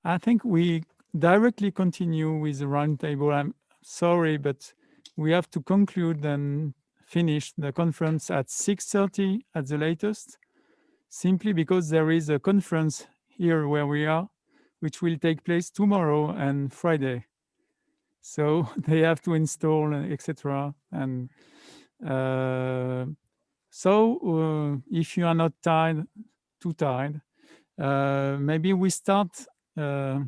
I think we directly continue with the roundtable. I'm sorry, but we have to conclude and finish the conference at 6:30 at the latest, simply because there is a conference here where we are, which will take place tomorrow and Friday. So they have to install, etc. And if you are not too tired, maybe we start the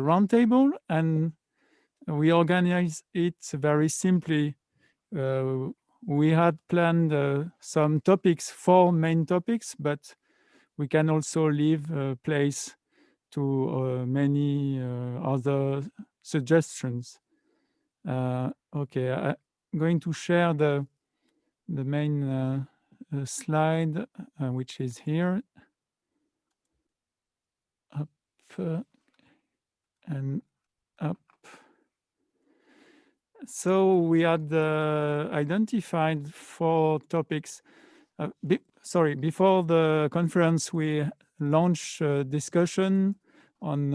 roundtable and we organize it very simply. We had planned some topics, 4 main topics, but we can also leave place to many other suggestions. Okay, I'm going to share the main slide, which is here. Up and up. So we had identified 4 topics. Before the conference, we launched a discussion on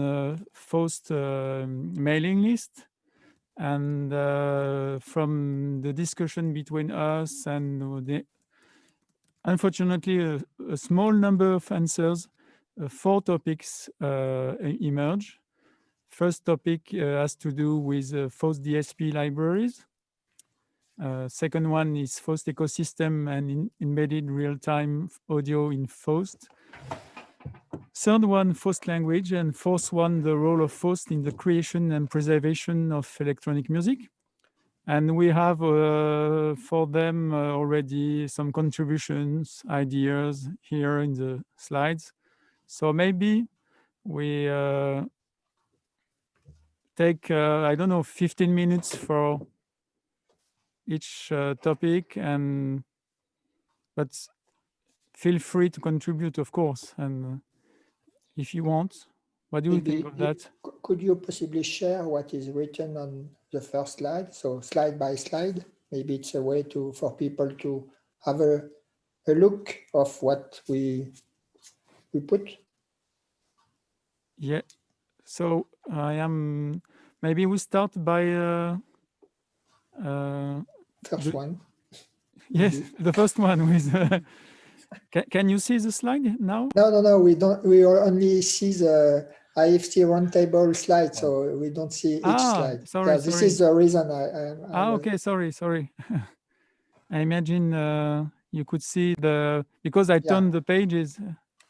Faust mailing list. And from the discussion between us and unfortunately, a small number of answers, 4 topics emerge. First topic has to do with Faust DSP libraries. Second one is Faust ecosystem and embedded real-time audio in Faust. Third one, Faust language, and fourth one, the role of Faust in the creation and preservation of electronic music. And we have for them already some contributions, ideas here in the slides. So maybe we take, I don't know, 15 minutes for each topic, but feel free to contribute, of course. And if you want, what do you think of that? Could you possibly share what is written on the first slide? So slide by slide, maybe it's a way for people to have a look of what we put. Yeah. So maybe we start by first one. Yes, the first one with. Can you see the slide now? No, we don't. We only see the IFC roundtable slide, so we don't see each slide. Sorry. This is the reason okay, sorry. I imagine you could see because I turned the pages.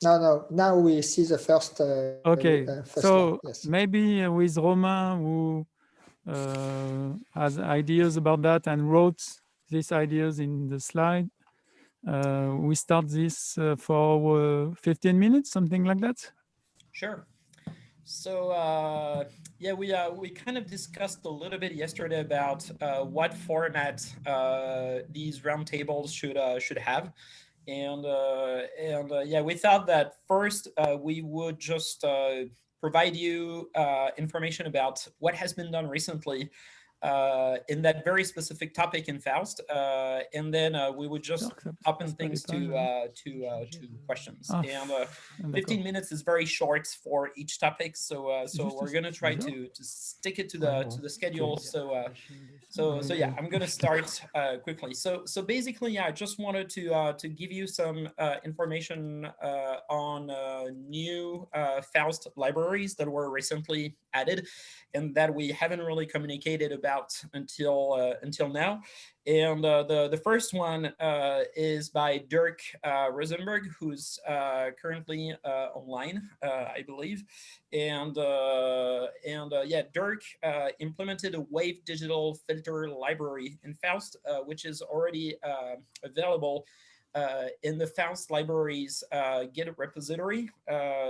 No. Now we see the first. Okay, first so slide, yes. maybe with Romain, who has ideas about that and wrote these ideas in the slide. We start this for 15 minutes, something like that. Sure. So yeah, we kind of discussed a little bit yesterday about what format these roundtables should have, and yeah, we thought that first we would just provide you information about what has been done recently in that very specific topic in Faust, and then we would just open things to questions. And 15 minutes is very short for each topic, so we're gonna try to stick it to the schedule. So yeah, I'm gonna start quickly. So basically, yeah, I just wanted to give you some information on new Faust libraries that were recently added and that we haven't really communicated about until now. And the first one is by Dirk Rosenberg, who's currently online, I believe. And yeah, Dirk implemented a wave digital filter library in Faust, which is already available in the Faust libraries Git repository.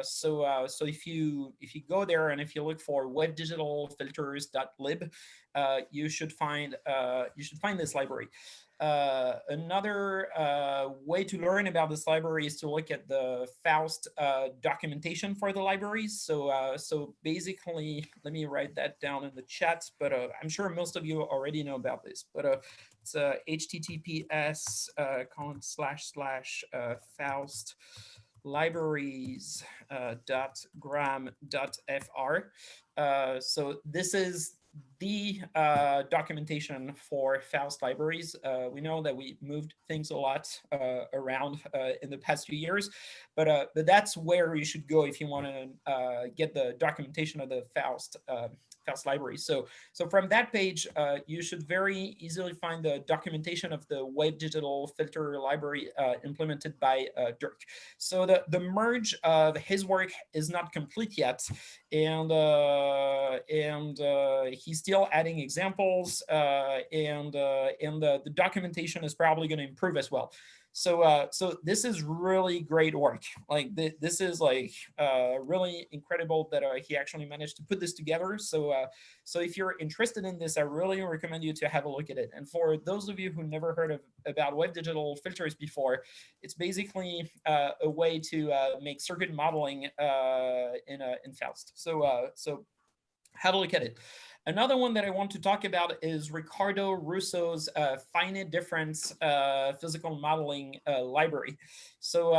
So if you go there and if you look for webdigitalfilters.lib, you should find this library. Another way to learn about this library is to look at the Faust documentation for the libraries. So basically, let me write that down in the chat, but I'm sure most of you already know about this, but it's HTTPS : // Faust libraries.gram.fr. So this is the documentation for Faust libraries. We know that we moved things a lot around in the past few years, but that's where you should go if you want to get the documentation of the Faust library. So from that page, you should very easily find the documentation of the web digital filter library implemented by Dirk. So the merge of his work is not complete yet, and he's still adding examples, and the documentation is probably going to improve as well. So this is really great work. Like this is like really incredible that he actually managed to put this together. So if you're interested in this, I really recommend you to have a look at it. And for those of you who never heard about web digital filters before, it's basically a way to make circuit modeling in Faust. So have a look at it. Another one that I want to talk about is Ricardo Russo's finite difference physical modeling library. So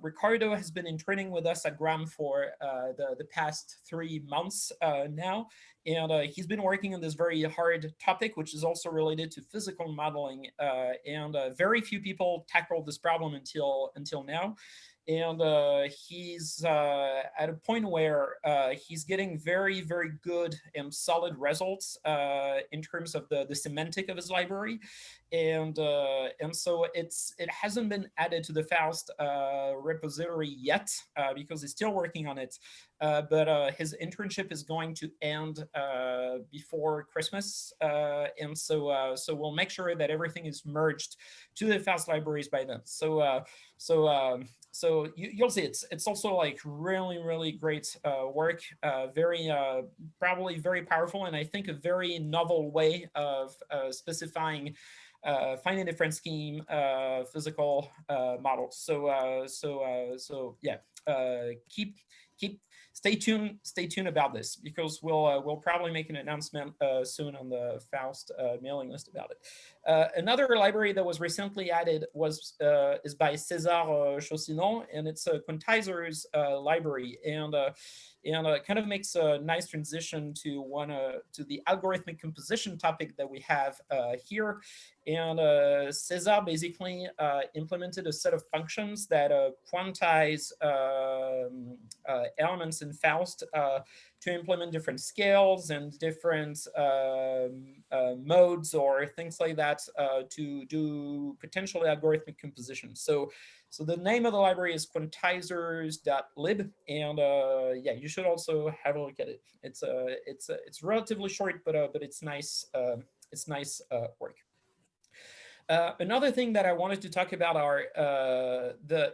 Ricardo has been in training with us at Gram for the past 3 months now, and he's been working on this very hard topic, which is also related to physical modeling, and very few people tackled this problem until now. And he's at a point where he's getting very, very good and solid results in terms of the semantic of his library. And so it hasn't been added to the Faust repository yet because he's still working on it. But his internship is going to end before Christmas. And so we'll make sure that everything is merged to the Faust libraries by then. So you'll see it's also like really, really great work, very probably very powerful, and I think a very novel way of specifying finite difference scheme physical models. So yeah, stay tuned about this, because we'll probably make an announcement soon on the Faust mailing list about it. Another library that was recently added is by César Chaussinon, and it's a quantizers library, and kind of makes a nice transition to the algorithmic composition topic that we have here. And César basically implemented a set of functions that quantize elements in Faust to implement different scales and different modes or things like that to do potentially algorithmic composition. So the name of the library is quantizers.lib, and yeah, you should also have a look at it. It's relatively short, but it's nice. It's nice work. Another thing that I wanted to talk about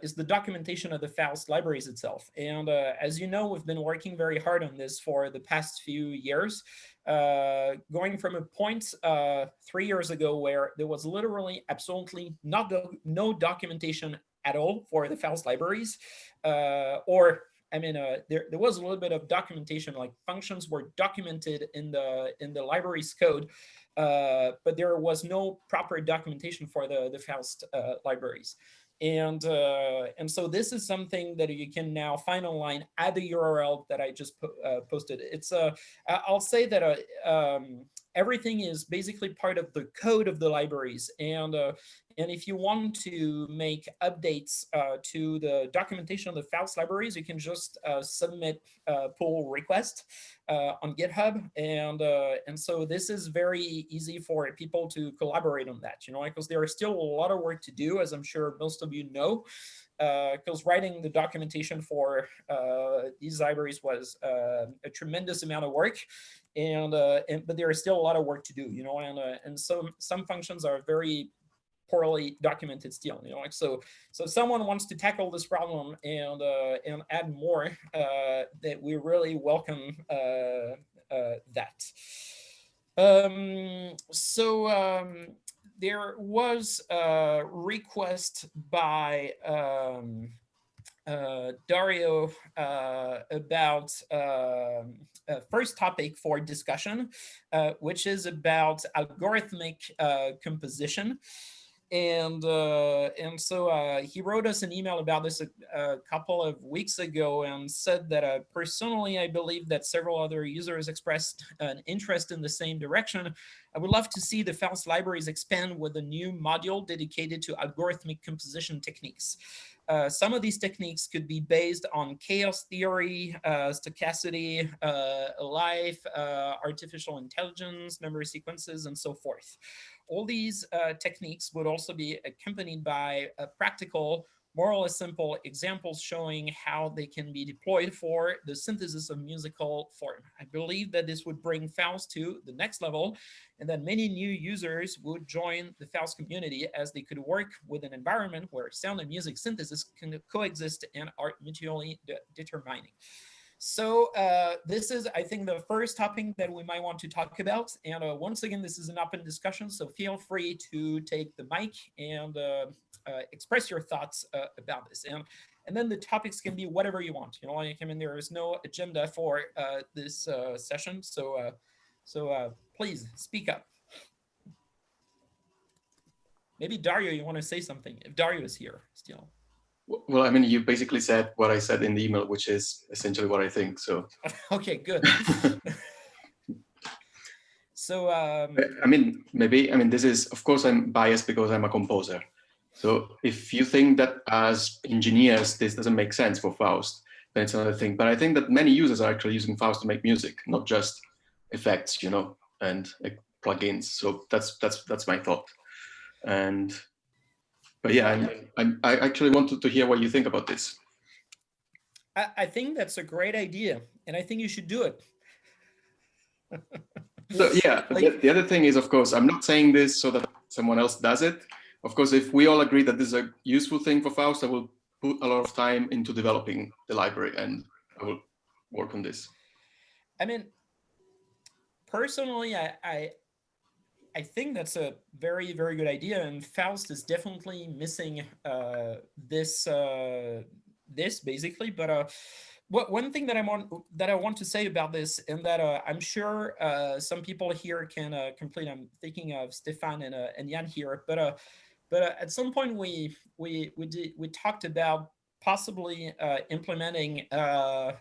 is the documentation of the Faust libraries itself. And as you know, we've been working very hard on this for the past few years, going from a point 3 years ago where there was literally absolutely no documentation at all for the Faust libraries, or I mean, there was a little bit of documentation, like functions were documented in the library's code, but there was no proper documentation for the Faust libraries. And so this is something that you can now find online at the URL that I just posted. It's I'll say that everything is basically part of the code of the libraries, and if you want to make updates to the documentation of the Faust libraries, you can just submit a pull request on GitHub, and so this is very easy for people to collaborate on that, you know, because there is still a lot of work to do, as I'm sure most of you know, because writing the documentation for these libraries was a tremendous amount of work, but there is still a lot of work to do, you know, and some functions are very poorly documented still, you know, like so if someone wants to tackle this problem and add more, that we really welcome that. There was a request by Dario about a first topic for discussion, which is about algorithmic composition. And so he wrote us an email about this a couple of weeks ago and said that personally, I believe that several other users expressed an interest in the same direction. I would love to see the Faust libraries expand with a new module dedicated to algorithmic composition techniques. Some of these techniques could be based on chaos theory, stochasticity, life, artificial intelligence, memory sequences, and so forth. All these techniques would also be accompanied by practical, more or less simple examples showing how they can be deployed for the synthesis of musical form. I believe that this would bring Faust to the next level, and that many new users would join the Faust community as they could work with an environment where sound and music synthesis can coexist and are mutually determining. So this is, I think, the first topic that we might want to talk about. And once again, this is an open discussion, so feel free to take the mic and express your thoughts about this. And then the topics can be whatever you want. You know, like, I mean, there is no agenda for this session, so please speak up. Maybe Dario, you want to say something? If Dario is here still. Well, I mean, you basically said what I said in the email, which is essentially what I think. So okay, good. So I mean, this is, of course, I'm biased because I'm a composer. So if you think that as engineers this doesn't make sense for Faust, then it's another thing. But I think that many users are actually using Faust to make music, not just effects, you know, and like plugins. So that's my thought. But yeah, I actually wanted to hear what you think about this. I think that's a great idea, and I think you should do it. So yeah, like, the other thing is, of course, I'm not saying this so that someone else does it. Of course, if we all agree that this is a useful thing for Faust, I will put a lot of time into developing the library, and I will work on this. I mean, personally, I think that's a very, very good idea, and Faust is definitely missing this basically. But one thing that I want to say about this, and that I'm sure some people here can complete. I'm thinking of Stéphane and Yann here, but at some point we talked about possibly implementing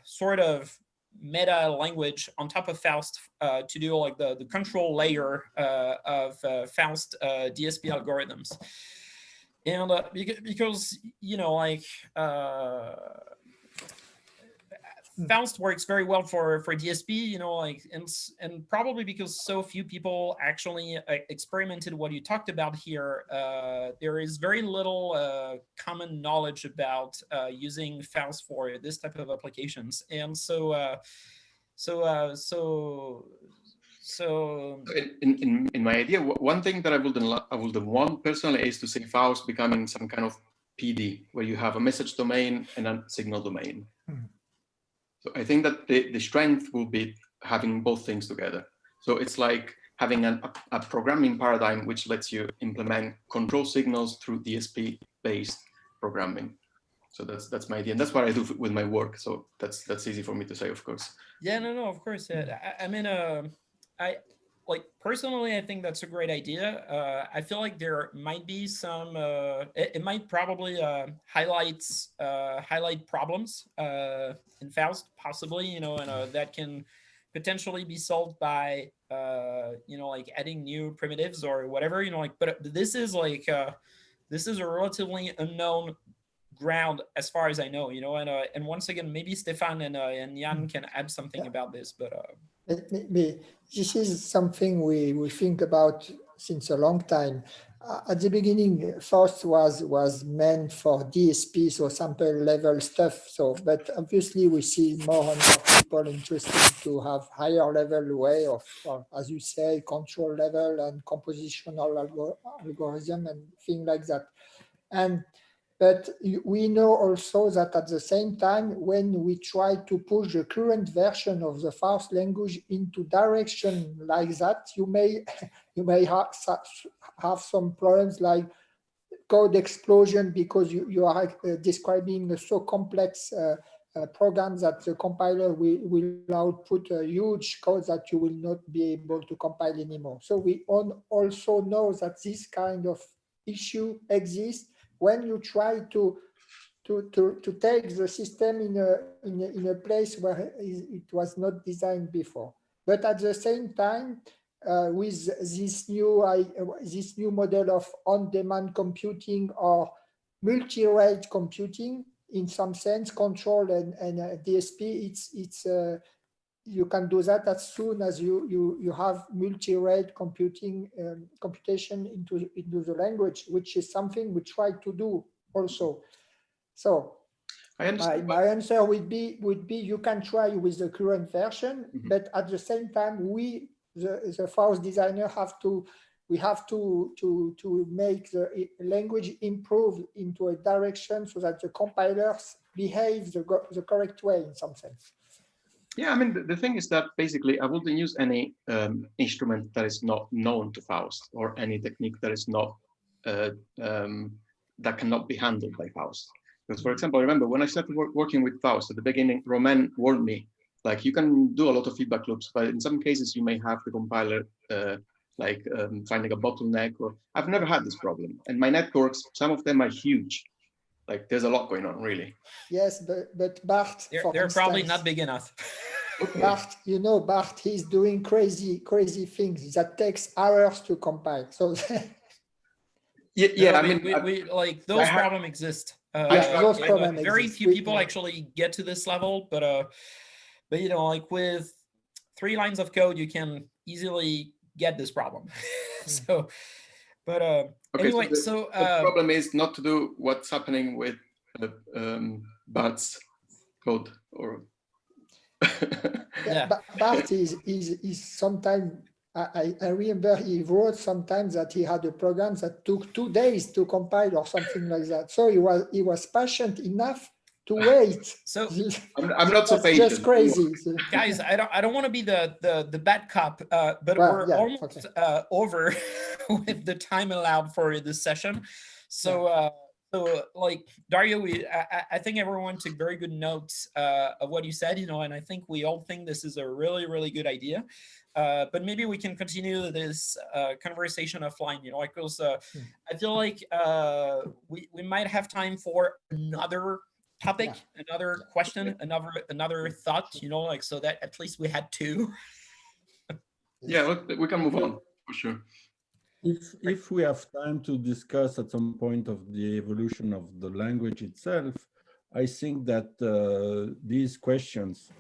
sort of meta language on top of Faust to do like the control layer of Faust DSP algorithms. And because, you know, like Faust works very well for DSP, you know, like, and probably because so few people actually experimented what you talked about here, there is very little common knowledge about using Faust for this type of applications. And so in my idea, one thing that I wouldn't want personally is to see Faust becoming some kind of PD, where you have a message domain and a signal domain. So I think that the strength will be having both things together. So it's like having a programming paradigm which lets you implement control signals through DSP-based programming. So that's my idea, and that's what I do with my work. So that's easy for me to say, of course. Yeah, no, of course. I mean, I like personally, I think that's a great idea. I feel like there might be some. It might probably highlight problems in Faust, possibly, you know, and that can potentially be solved by you know, like adding new primitives or whatever, you know, like. But this is like this is a relatively unknown ground as far as I know, you know, and once again, maybe Stéphane and Yann can add something about this, but maybe this is something we think about since a long time. At the beginning, Faust was meant for DSP, so sample level stuff. So, but obviously we see more and more people interested to have higher level way of, as you say, control level and compositional algorithm and things like that. But we know also that at the same time, when we try to push the current version of the Faust language into direction like that, you may have some problems like code explosion, because you are describing a so complex program that the compiler will output a huge code that you will not be able to compile anymore. So we also know that this kind of issue exists when you try to take the system in a place where it was not designed before. But at the same time, with this new model of on-demand computing or multi-rate computing, in some sense, control and DSP, it's you can do that as soon as you have multi-rate computation into the language, which is something we try to do also. So my answer would be you can try with the current version, but at the same time, the Faust designer have to make the language improve into a direction so that the compilers behave the correct way in some sense. Yeah, I mean, the thing is that basically I wouldn't use any instrument that is not known to Faust, or any technique that is not that cannot be handled by Faust. Because, for example, I remember when I started working with Faust at the beginning, Romain warned me, like, you can do a lot of feedback loops, but in some cases you may have the compiler finding a bottleneck. Or I've never had this problem, and my networks, some of them are huge. Like, there's a lot going on, really. Yes, but Bart, they're probably not big enough. Okay. Bart, he's doing crazy things that takes hours to compile. So I mean, we like those problems exist. Those problems very few people actually get to this level, but you know, like with 3 lines of code, you can easily get this problem. So, but anyway, so the problem is not to do what's happening with Bart's code, or Bart is sometimes. I remember he wrote sometimes that he had a program that took 2 days to compile or something like that. So he was patient enough to wait. So I'm not so patient. Just crazy, guys. I don't want to be the bad cop, but we're almost over with the time allowed for this session. So so like Dario, I think everyone took very good notes of what you said, you know, and I think we all think this is a really, really good idea. But maybe we can continue this conversation offline, you know, because I feel like we might have time for another topic, another question, another thought, you know, like, so that at least we had 2. Yeah, we can move on for sure. If we have time to discuss at some point of the evolution of the language itself, I think that these questions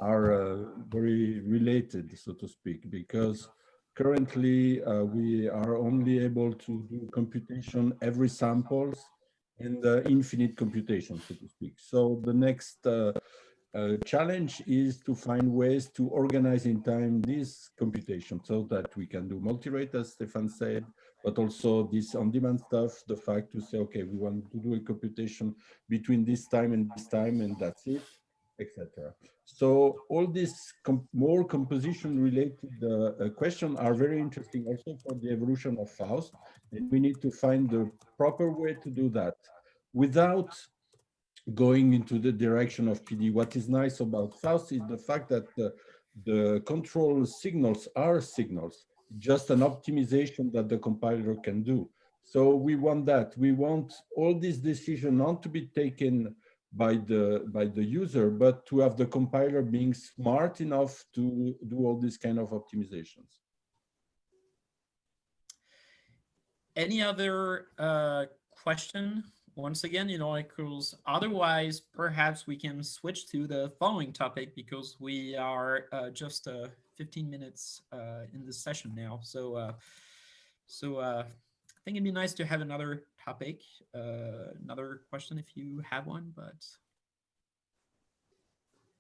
are very related, so to speak, because currently we are only able to do computation every samples and infinite computation, so to speak. So the next challenge is to find ways to organize in time this computation so that we can do multi-rate, as Stéphane said, but also this on-demand stuff, the fact to say, okay, we want to do a computation between this time and that's it, etc. So all these more composition-related questions are very interesting also for the evolution of Faust, and we need to find the proper way to do that without going into the direction of PD. What is nice about Faust is the fact that the control signals are signals, just an optimization that the compiler can do. So we want that. We want all these decisions not to be taken by the user, but to have the compiler being smart enough to do all these kind of optimizations. Any other question? Once again, you know, like, otherwise, perhaps we can switch to the following topic, because we are just 15 minutes in this session now. So, I think it'd be nice to have another topic, another question if you have one, but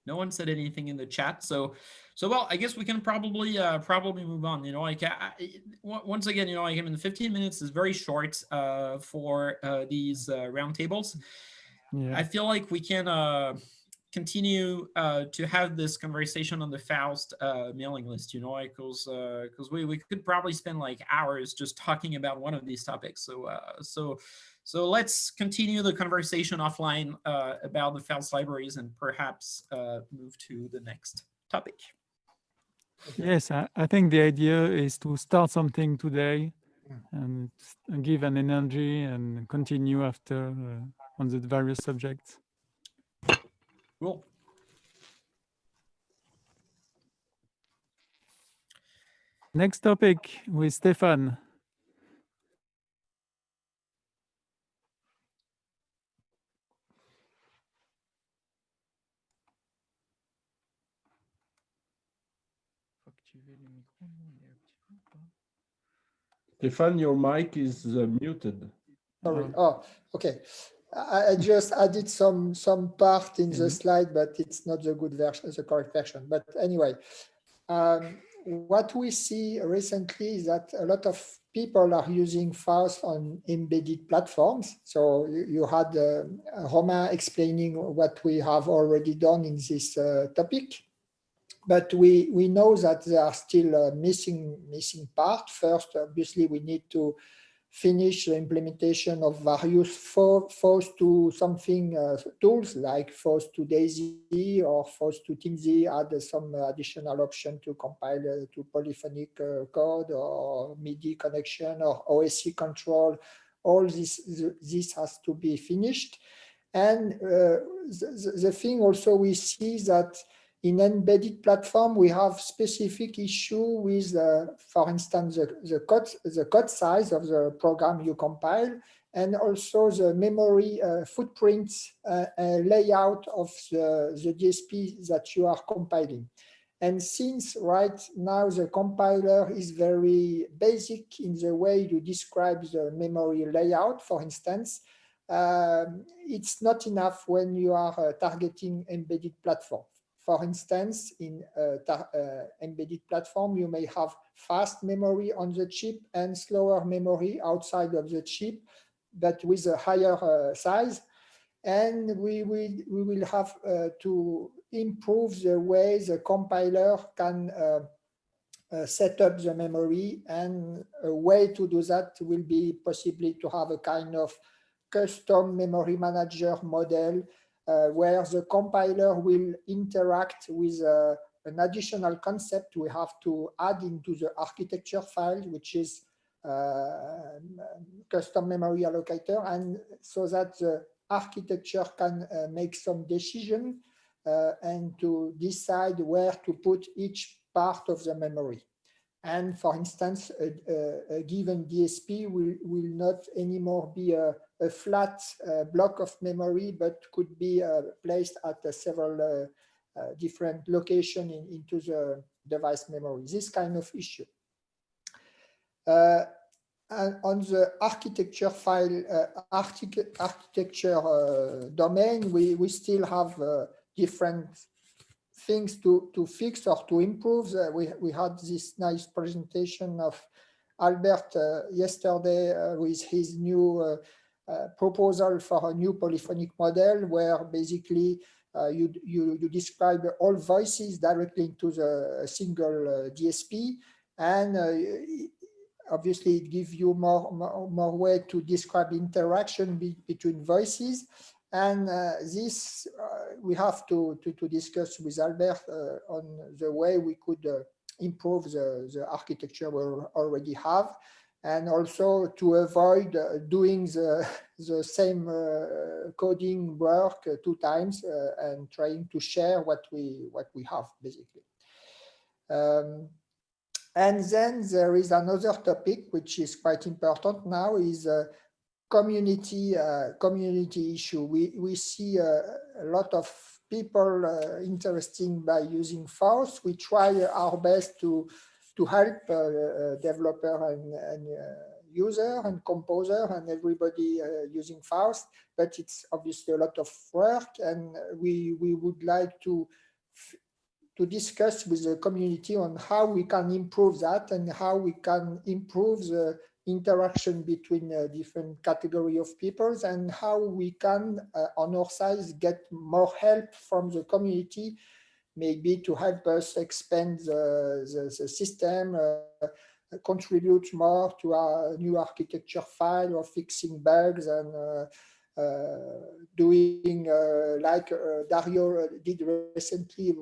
no one said anything in the chat. So well, I guess we can probably move on. You know, like, once again, you know, like, I mean, 15 minutes is very short for these roundtables. Yeah. I feel like we can continue to have this conversation on the Faust mailing list. You know, because we could probably spend like hours just talking about one of these topics. So let's continue the conversation offline about the Faust libraries, and perhaps move to the next topic. Yes, I think the idea is to start something today and give an energy and continue after on the various subjects. Cool. Next topic with Stéphane. Stéphane, your mic is muted. Sorry. Oh, okay. I just added some part in the slide, but it's not the good version, the correct version. But anyway, what we see recently is that a lot of people are using Faust on embedded platforms. So you had Romain explaining what we have already done in this topic. But we know that there are still missing part. First, obviously, we need to finish the implementation of various Faust to something tools like Faust to Daisy or Faust to TeamZ, add some additional option to compile to polyphonic code or MIDI connection or OSC control. All this has to be finished. And the thing also we see that in embedded platform, we have specific issue with, for instance, the code size of the program you compile, and also the memory footprint layout of the DSP that you are compiling. And since right now the compiler is very basic in the way you describe the memory layout, for instance, it's not enough when you are targeting embedded platform. For instance, in embedded platform, you may have fast memory on the chip and slower memory outside of the chip, but with a higher size. And we will have to improve the way the compiler can set up the memory. And a way to do that will be possibly to have a kind of custom memory manager model where the compiler will interact with an additional concept we have to add into the architecture file, which is custom memory allocator, and so that the architecture can make some decision and to decide where to put each part of the memory. And for instance, a given DSP will not anymore be a flat block of memory, but could be placed at several different locations into the device memory. This kind of issue. And on the architecture file, architecture domain, we still have different things to fix or to improve. We had this nice presentation of Albert yesterday with his new proposal for a new polyphonic model, where basically you describe all voices directly into the single DSP, and obviously it gives you more way to describe interaction between voices. And this we have to discuss with Albert on the way we could improve the architecture we already have, and also to avoid doing the same coding work 2 times and trying to share what we have basically. And then there is another topic which is quite important now, is community issue. We see a lot of people interested by using Faust. We try our best to help developer and user and composer and everybody using Faust, but it's obviously a lot of work, and we would like to discuss with the community on how we can improve that and how we can improve the interaction between different category of peoples, and how we can on our side get more help from the community, maybe to help us expand the system, contribute more to our new architecture file, or fixing bugs, and doing like Dario did recently,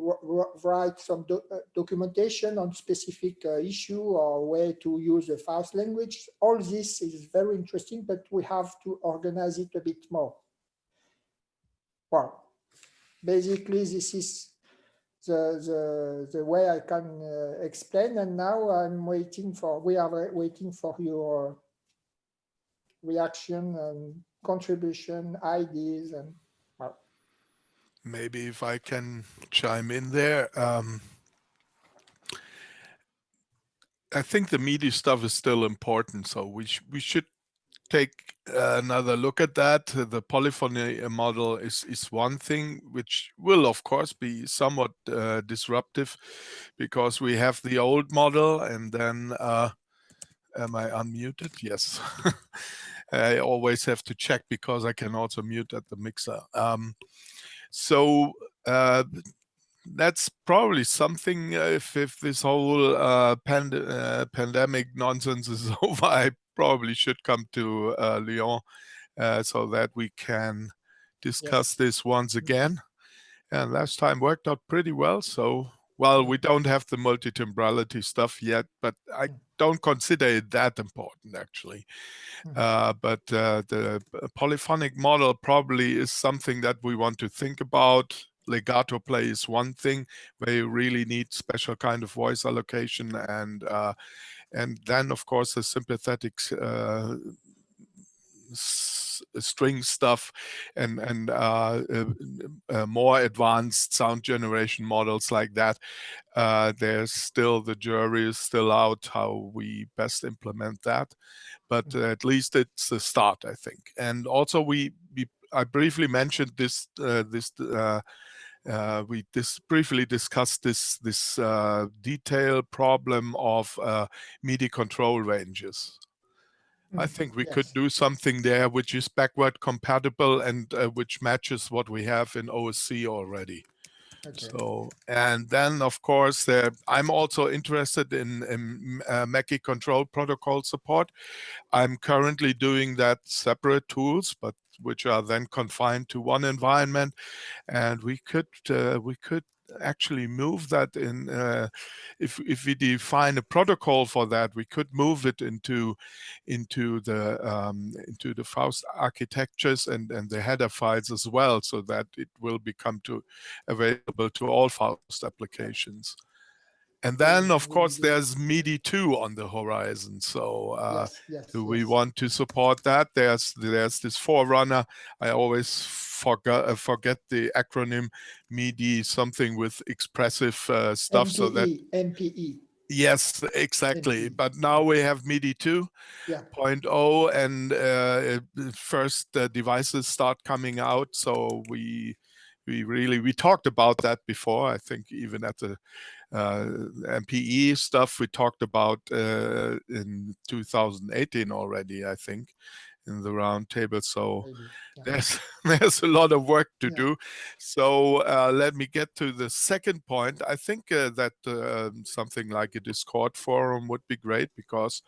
write some documentation on specific issue or way to use the Faust language. All this is very interesting, but we have to organize it a bit more. Well, basically, this is the way I can explain. And now we are waiting for your reaction and contribution, ideas, and well. Maybe if I can chime in there. I think the meaty stuff is still important, so we should take another look at that. The polyphony model is one thing, which will of course be somewhat disruptive, because we have the old model, and then am I unmuted? Yes. I always have to check because I can also mute at the mixer. So that's probably something, if this whole pandemic nonsense is over, I probably should come to Lyon so that we can discuss this once again. And last time worked out pretty well. So, well, we don't have the multitemporality stuff yet, but I don't consider it that important, actually. But the polyphonic model probably is something that we want to think about. Legato play is one thing where you really need special kind of voice allocation, and then of course the sympathetic string stuff and more advanced sound generation models like that. There's still, the jury is still out how we best implement that, but at least it's a start, I think. And also I briefly mentioned this. We briefly discussed this detailed problem of MIDI control ranges. I think we could do something there which is backward compatible and which matches what we have in OSC already. Okay. So, and then of course, I'm also interested in Mackie control protocol support. I'm currently doing that separate tools, but which are then confined to one environment, and we could actually move that in. If we define a protocol for that, we could move it into the Faust architectures and the header files as well, so that it will become available to all Faust applications. And then, of course, there's MIDI 2 on the horizon. So do we want to support that? There's this forerunner. I always forget the acronym MIDI, something with expressive stuff. MPE, so that MPE. Yes, exactly. MPE. But now we have MIDI 2.0, and first devices start coming out. So we talked about that before. I think even at the MPE stuff we talked about in 2018 already, I think, in the round table. So there's a lot of work to do. So let me get to the second point. I think that something like a Discord forum would be great, because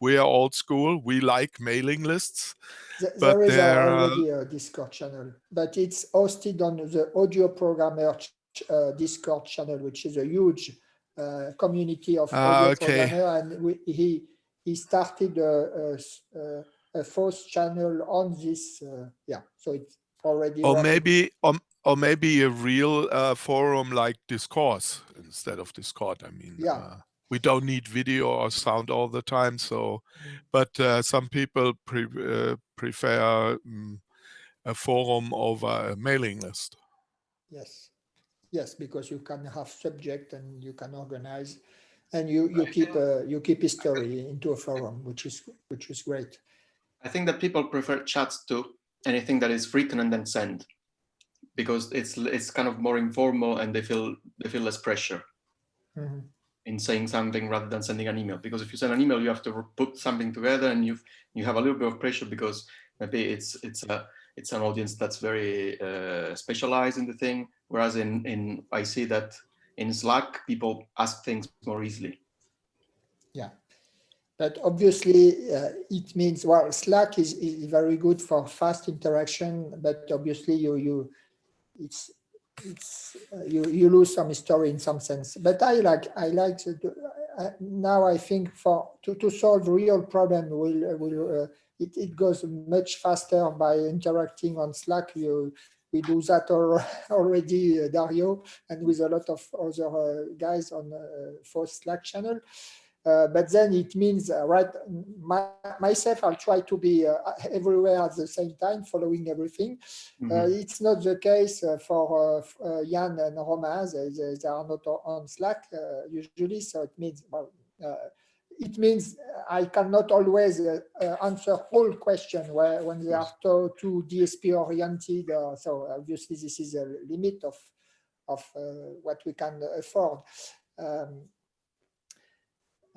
we are old school, we like mailing lists. There is already a Discord channel, but it's hosted on the Audio Programmer Discord channel, which is a huge community of audio programmers, and he started a Faust channel on this. So it's already. Or maybe a real forum like Discourse instead of Discord. I mean, we don't need video or sound all the time. So, but some people prefer a forum over a mailing list. Yes, because you can have subject and you can organize, and you keep history into a forum, which is great. I think that people prefer chats to anything that is written and then sent, because it's kind of more informal and they feel less pressure in saying something rather than sending an email. Because if you send an email, you have to put something together, and you have a little bit of pressure, because maybe it's an audience that's very specialized in the thing. Whereas I see that in Slack, people ask things more easily. Yeah. But obviously, it means, well, Slack is very good for fast interaction, but obviously you lose some history in some sense. But I like now I think to solve real problem it goes much faster by interacting on Slack. We do that already, Dario, and with a lot of other guys on Faust Slack channel. But then it means, myself, I'll try to be everywhere at the same time, following everything. It's not the case for Yann and Romain. They are not on Slack usually, so it means, it means I cannot always answer all questions when they are too DSP oriented. So obviously this is a limit of what we can afford.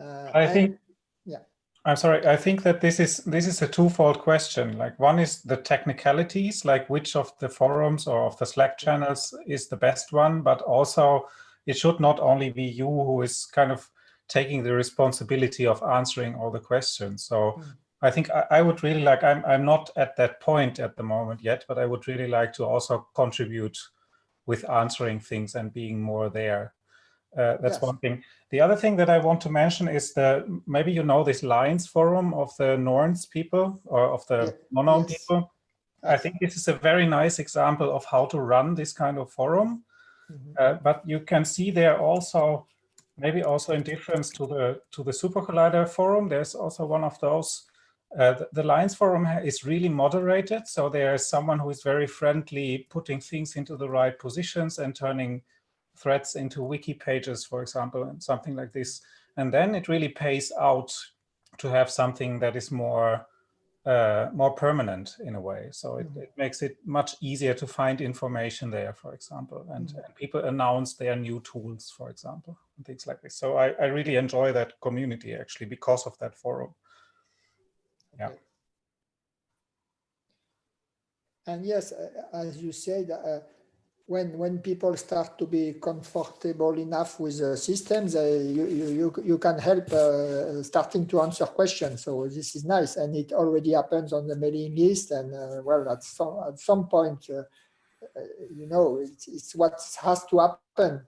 I think, yeah. I'm sorry. I think that this is a twofold question. Like, one is the technicalities, like which of the forums or of the Slack channels is the best one, but also it should not only be you who is kind of taking the responsibility of answering all the questions. So I think I would really like, I'm not at that point at the moment yet, but I would really like to also contribute with answering things and being more there. That's one thing. The other thing that I want to mention is maybe you know this Lines forum of the Norns people or of the non-known people. I think this is a very nice example of how to run this kind of forum. But you can see there also, maybe also in difference to the Super Collider forum, there's also one of those. The Lines forum is really moderated. So there's someone who is very friendly, putting things into the right positions and turning threads into wiki pages, for example, and something like this. And then it really pays out to have something that is more permanent in a way. So it makes it much easier to find information there, for example, and people announce their new tools, for example, and things like this. So I really enjoy that community actually because of that forum. Yeah. And yes, as you said, when people start to be comfortable enough with the systems, you can help starting to answer questions. So this is nice, and it already happens on the mailing list. And well, at some point, you know, it's what has to happen.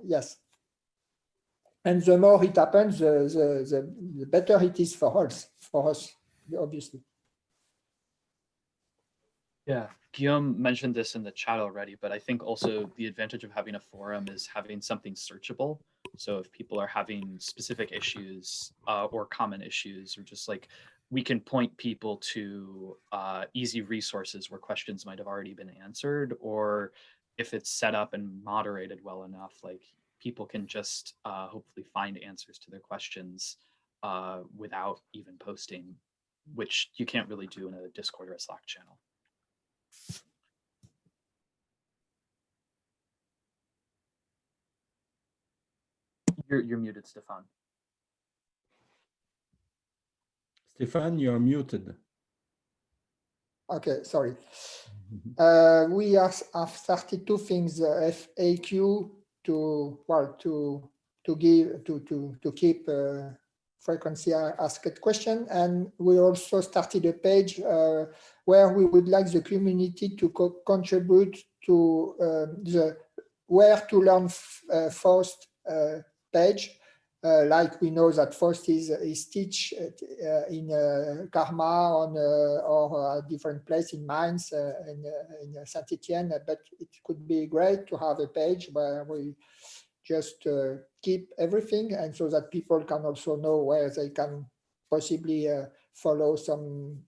Yes, and the more it happens, the better it is for us, obviously. Yeah, Guillaume mentioned this in the chat already, but I think also the advantage of having a forum is having something searchable. So if people are having specific issues or common issues, or just like we can point people to easy resources where questions might have already been answered, or if it's set up and moderated well enough, like people can just hopefully find answers to their questions without even posting, which you can't really do in a Discord or a Slack channel. You're muted, Stéphane. Stéphane, you're muted. Okay, sorry. We have started two things: FAQ to keep frequency asked question, and we also started a page where we would like the community to contribute to the where to learn Faust page. Like we know that Faust is teach in Karma or a different place in Mainz, in Saint-Etienne, but it could be great to have a page where we just keep everything, and so that people can also know where they can possibly follow some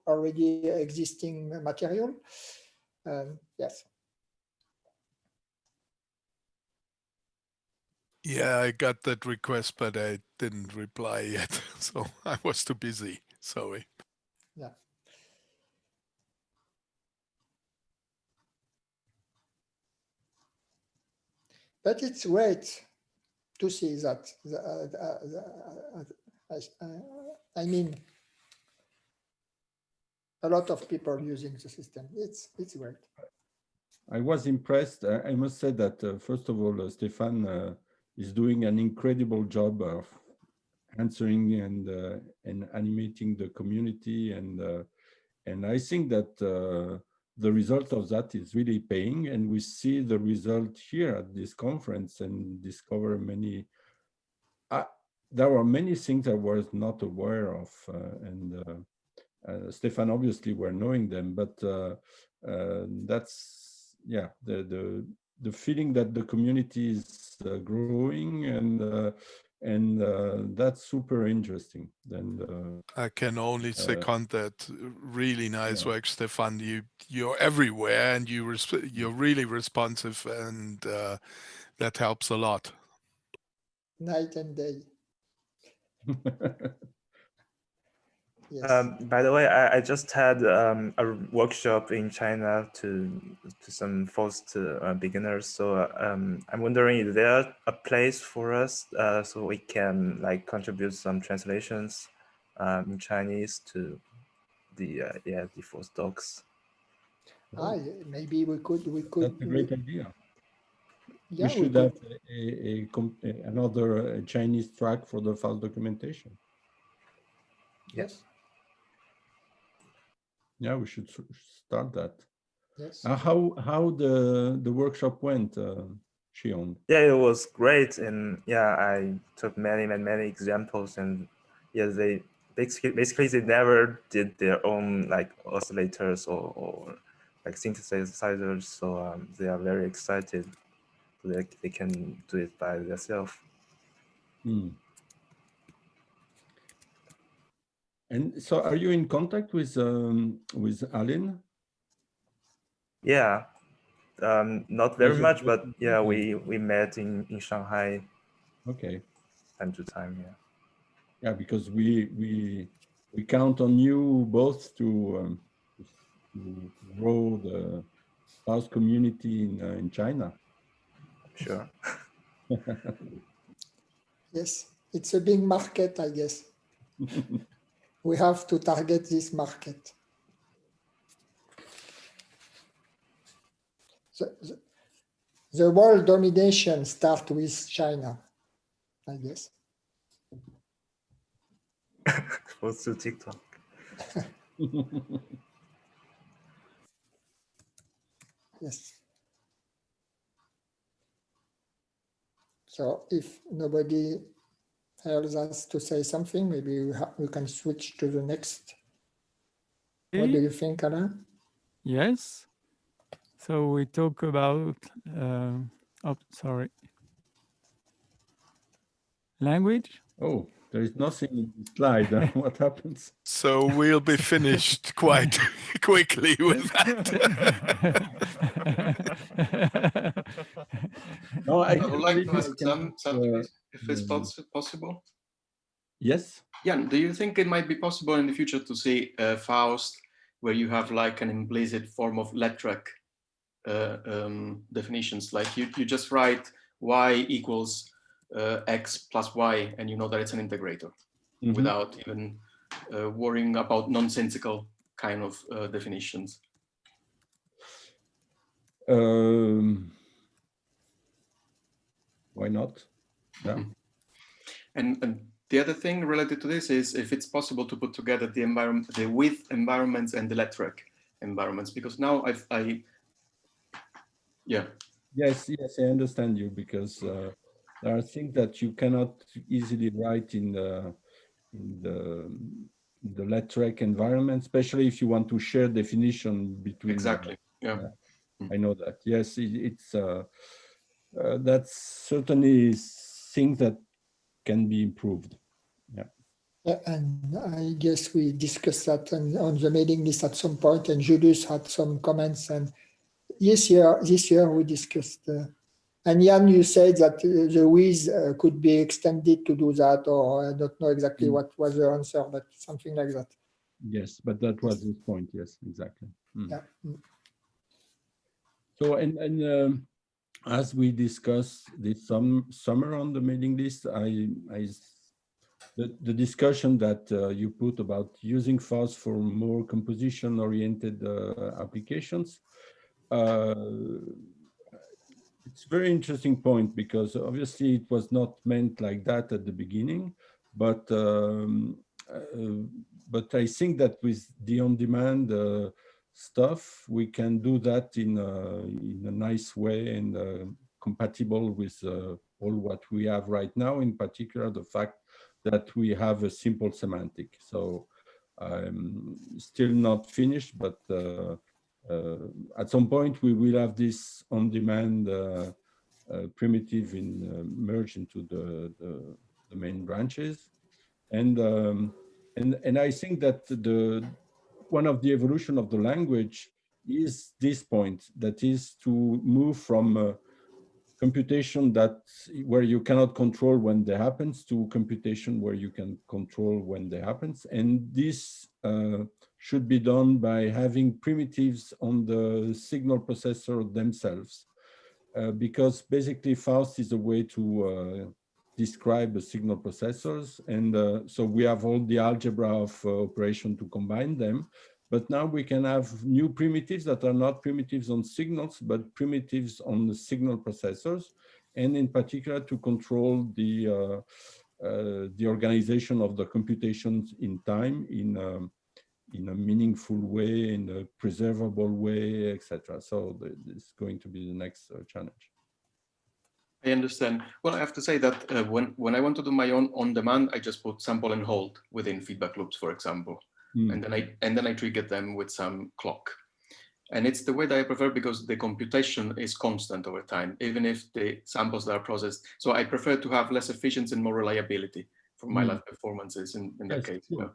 already existing material. Yes. Yeah, I got that request, but I didn't reply yet. So I was too busy. Sorry. Yeah. But it's great to see that. I mean, a lot of people using the system. It's great. I was impressed. I must say that, first of all, Stéphane is doing an incredible job of answering and animating the community, and I think that the result of that is really paying, and we see the result here at this conference and discover many. There were many things I was not aware of, and Stéphane obviously were knowing them, but that's the feeling that the community is growing, and that's super interesting. And I can only second that. Really nice work, Stéphane. You're everywhere, and you're really responsive, and that helps a lot. Night and day. Yes. By the way, I just had a workshop in China to some Faust beginners. So I'm wondering, is there a place for us so we can like contribute some translations in Chinese to the Faust docs? Maybe we could. That's a great idea. Yeah, we should have another Chinese track for the Faust documentation. Yes. Yeah, we should start that. Yes. How the workshop went, Shion? Yeah, it was great, and yeah, I took many examples, and yeah, they basically they never did their own like oscillators or like synthesizers, so they are very excited that they can do it by themselves. And so, are you in contact with Alain? Yeah, not very much, but yeah, we met in Shanghai. Okay. Time to time, yeah. Yeah, because we count on you both to grow the Faust community in China. Sure. Yes, it's a big market, I guess. We have to target this market. The world domination starts with China, I guess. Goes to TikTok. Yes. So if nobody else has to say something, maybe we can switch to the next. Okay. What do you think, Alain? Yes. So we talk about, language. Oh, there is nothing in the slide. What happens? So we'll be finished quite quickly with that. No, I would like to ask something, if it's possible. Yes. Jan, do you think it might be possible in the future to see Faust, where you have like an implicit form of letrec definitions, like you just write y equals x plus y, and you know that it's an integrator, without even worrying about nonsensical kind of definitions? Why not? Yeah. And the other thing related to this is if it's possible to put together the environment, the width environments and the letrec environments, because now Yes, I understand you, because there are things that you cannot easily write in the letrec environment, especially if you want to share definition between. Exactly. Yeah. I know that. Yes, it's that's certainly things that can be improved. Yeah, and I guess we discussed that on the mailing list at some point, and Julius had some comments. And this year we discussed. And Jan, you said that the width could be extended to do that, or I don't know exactly what was the answer, but something like that. Yes, but that was his point. Yes, exactly. Yeah. So, and as we discussed this summer on the mailing list, the discussion that you put about using Faust for more composition-oriented applications, it's a very interesting point, because obviously it was not meant like that at the beginning, but I think that with the on-demand stuff, we can do that in a nice way and compatible with all what we have right now, in particular the fact that we have a simple semantic. So I'm still not finished, but at some point we will have this on-demand primitive merged into the main branches. And I think that one of the evolution of the language is this point, that is to move from computation where you cannot control when they happens to computation where you can control when they happens. And this should be done by having primitives on the signal processor themselves, because basically Faust is a way to describe the signal processors. And so we have all the algebra of operation to combine them. But now we can have new primitives that are not primitives on signals, but primitives on the signal processors, and in particular to control the organization of the computations in time in a meaningful way, in a preservable way, etc. So this is going to be the next challenge. I understand. Well, I have to say that when I want to do my own on-demand, I just put sample and hold within feedback loops, for example. And then I trigger them with some clock. And it's the way that I prefer, because the computation is constant over time, even if the samples that are processed. So I prefer to have less efficiency and more reliability for my lab performances in that case. Sure.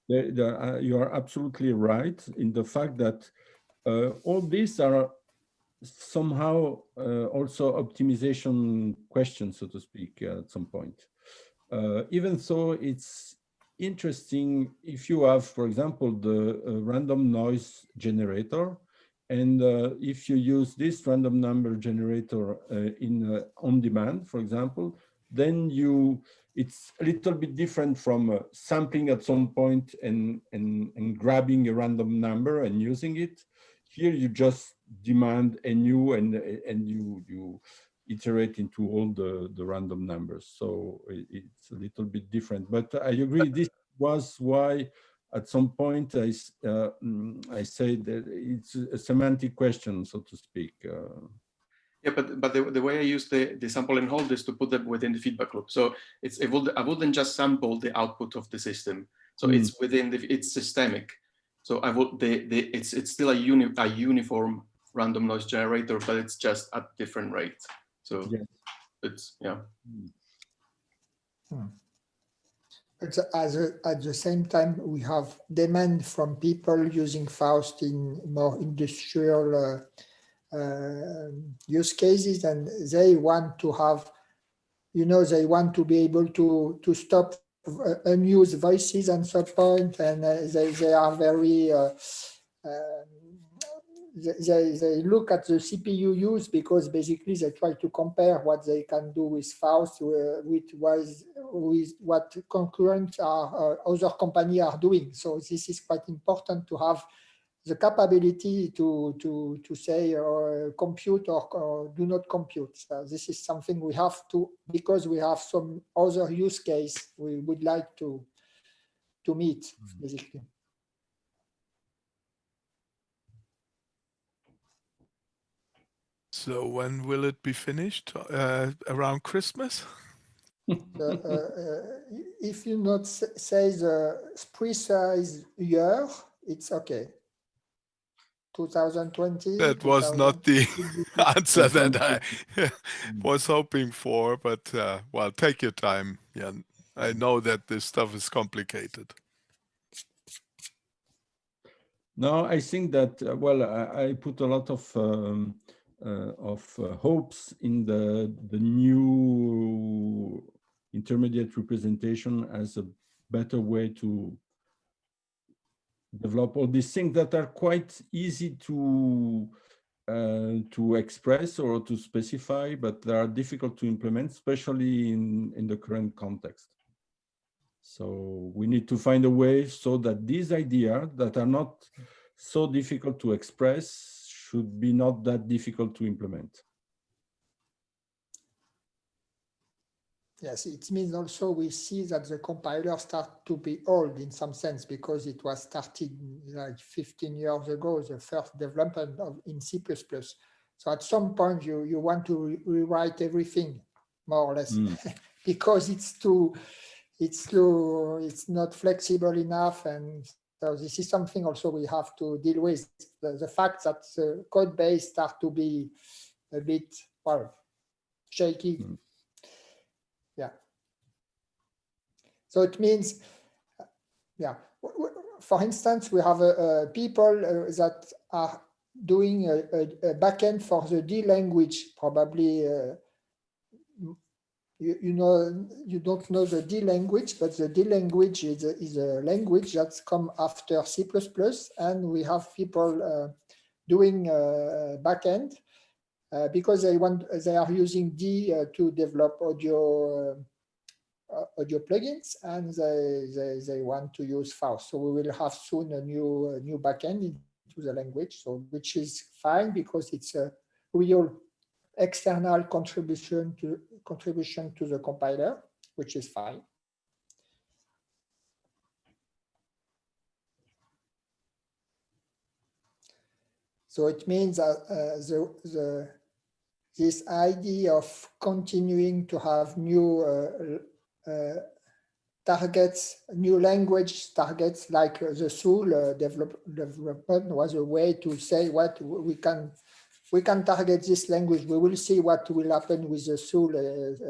You are absolutely right in the fact that all these are somehow also optimization questions, so to speak, at some point. Even so, it's interesting if you have, for example, the random noise generator, and if you use this random number generator in on-demand, for example, then it's a little bit different from sampling at some point and grabbing a random number and using it. Here you just demand a new and you iterate into all the random numbers. So it's a little bit different, but I agree. This was why at some point I say that it's a semantic question, so to speak. Yeah, but the way I use the sample and hold is to put them within the feedback loop. So I wouldn't just sample the output of the system. So it's within it's systemic. So it's still a uniform random noise generator, but it's just at different rates. So yes. It's But at the same time, we have demand from people using Faust in more industrial use cases, and they want to have, they want to be able to stop unused voices and so point, and they are very they look at the CPU use, because basically they try to compare what they can do with Faust with what concurrent other companies are doing. So this is quite important to have the capability to say compute or do not compute. So this is something we have to, because we have some other use case we would like to meet, basically. So when will it be finished? Around Christmas? If you not say the precise year, it's okay. 2020. That was not the answer that I was hoping for, but well, take your time, Jan. I know that this stuff is complicated. No, I think that, well, I put a lot of hopes in the new intermediate representation as a better way to develop all these things that are quite easy to express or to specify, but they are difficult to implement, especially in the current context. So we need to find a way so that these ideas that are not so difficult to express should be not that difficult to implement. Yes, it means also we see that the compiler start to be old in some sense because it was started like 15 years ago, the first development in C++. So at some point you want to rewrite everything more or less because it's not flexible enough, and so this is something also we have to deal with. The fact that the code base start to be a bit, well, shaky. Yeah. So it means, yeah, for instance, we have people that are doing a backend for the D language. Probably you don't know the D language, but the D language is a language that's come after C++, and we have people doing backend because they are using D to develop audio plugins, and they want to use Faust. So we will have soon a new backend into the language, so which is fine because it's a real external contribution to the compiler, which is fine. So it means that this idea of continuing to have new targets, new language targets, like the SOOL development was a way to say what we can target this language. We will see what will happen with the SOOL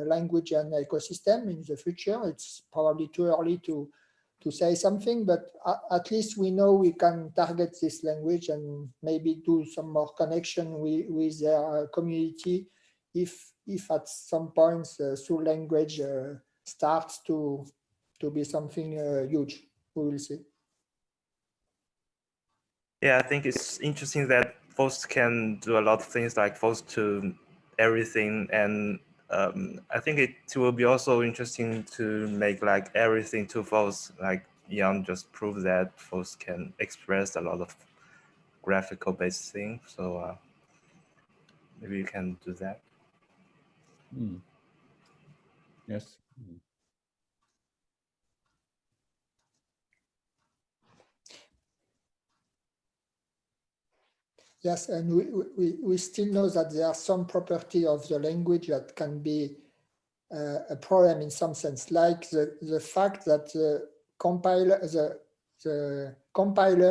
language and ecosystem in the future. It's probably too early to say something, but at least we know we can target this language and maybe do some more connection with their community if at some point the SOOL language starts to be something huge. We will see. Yeah, I think it's interesting that Faust can do a lot of things like Faust to everything, and I think it will be also interesting to make like everything to Faust. Like Yann just proved that Faust can express a lot of graphical based things. So maybe you can do that. Yes. Yes, and we still know that there are some property of the language that can be a problem in some sense, like the fact that the compiler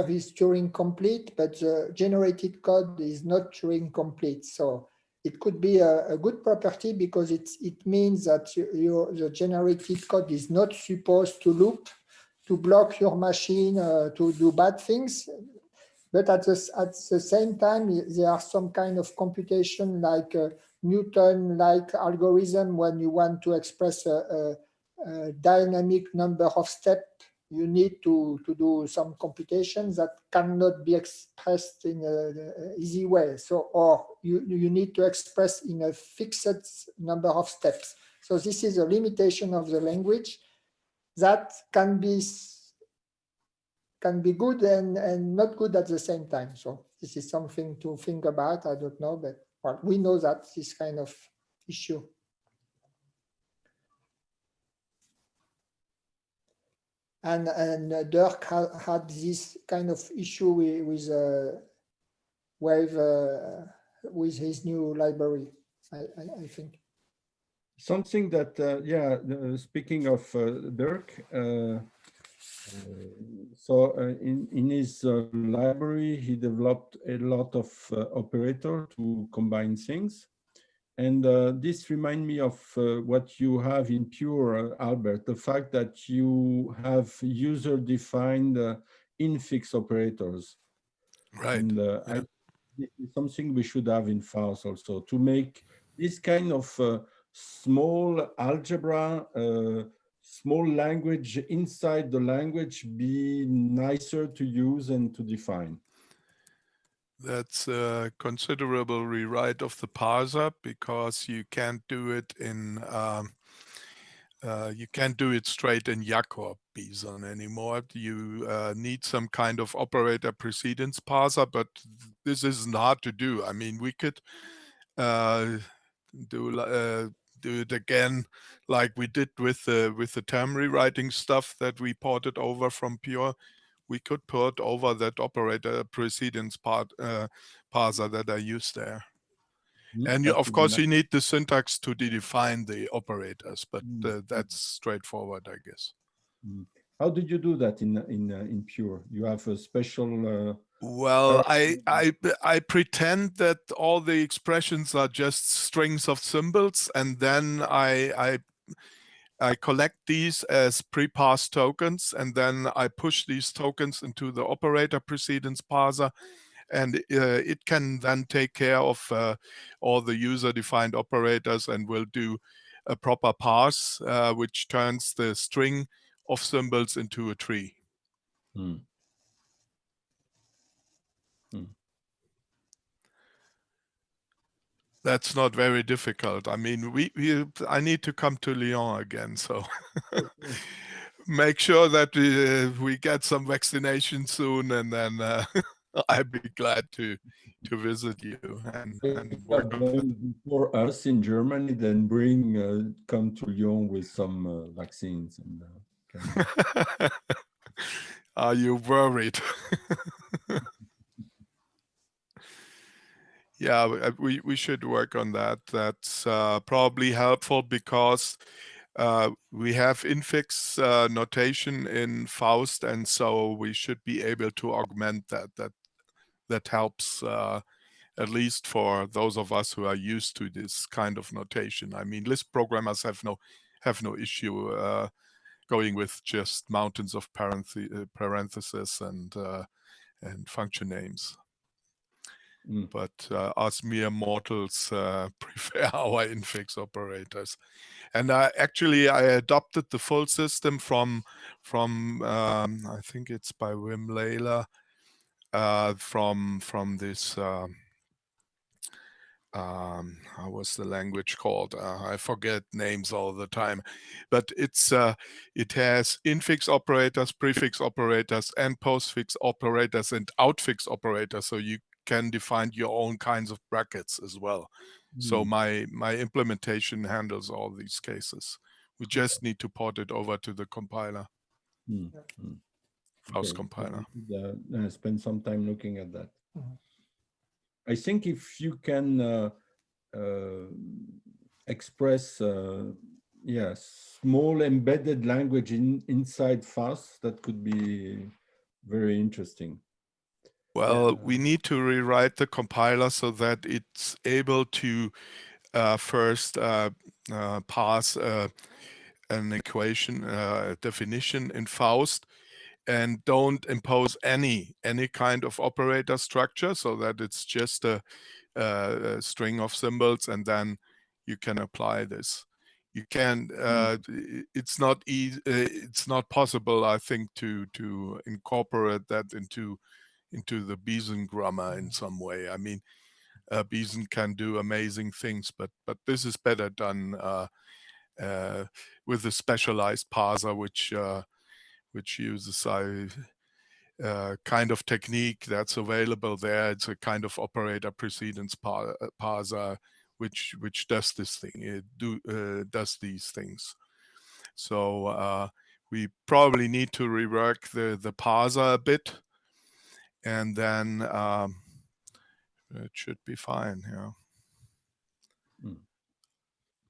is Turing complete, but the generated code is not Turing complete. So it could be a good property because it means that the generated code is not supposed to loop, to block your machine, to do bad things. But at the same time, there are some kind of computation like Newton-like algorithm. When you want to express a dynamic number of steps, you need to do some computation that cannot be expressed in an easy way. So, or you need to express in a fixed number of steps. So this is a limitation of the language that can be good and not good at the same time. So this is something to think about. I don't know, but well, we know that this kind of issue. And Dirk had this kind of issue with Wave with his new library, I think. Something that, speaking of Dirk, in his library, he developed a lot of operator to combine things. And this reminds me of what you have in Pure, Albert, the fact that you have user-defined infix operators. Right. And this is something we should have in Faust also, to make this kind of small algebra, small language inside the language be nicer to use and to define. That's a considerable rewrite of the parser because you can't do it in straight in Jakob Bison anymore. You need some kind of operator precedence parser, but this isn't hard to do. I mean, we could do do it again, like we did with the term rewriting stuff that we ported over from Pure. We could port over that operator precedence parser that I used there. And of course, you need the syntax to define the operators, but that's straightforward, I guess. How did you do that in Pure? You have a special. Well, I pretend that all the expressions are just strings of symbols, and then I collect these as pre-parsed tokens, and then I push these tokens into the operator precedence parser, and it can then take care of all the user-defined operators and will do a proper parse, which turns the string of symbols into a tree. That's not very difficult. I mean, I need to come to Lyon again, so make sure that we get some vaccination soon, and then I'd be glad to visit you and work for us in Germany. Then come to Lyon with some vaccines. And, are you worried? Yeah, we should work on that. That's probably helpful because we have infix notation in Faust, and so we should be able to augment that. That helps at least for those of us who are used to this kind of notation. I mean, Lisp programmers have no issue going with just mountains of parentheses and function names. But us mere mortals prefer our infix operators. And actually, I adopted the full system from I think it's by Wim Lehler, from this how was the language called? I forget names all the time, but it has infix operators, prefix operators, and postfix operators and outfix operators, so you can define your own kinds of brackets as well. So my implementation handles all these cases. We just need to port it over to the compiler. Faust compiler. Spend some time looking at that. I think if you can express small embedded language inside Faust, that could be very interesting. Well, we need to rewrite the compiler so that it's able to first pass an equation, definition in Faust, and don't impose any kind of operator structure, so that it's just a string of symbols, and then you can apply this. You can. It's not easy. It's not possible, I think, to incorporate that into the Bison grammar in some way. I mean, Bison can do amazing things, but this is better done with a specialized parser, which uses a kind of technique that's available there. It's a kind of operator precedence parser, which does this thing. It does these things. So we probably need to rework the parser a bit, and then it should be fine.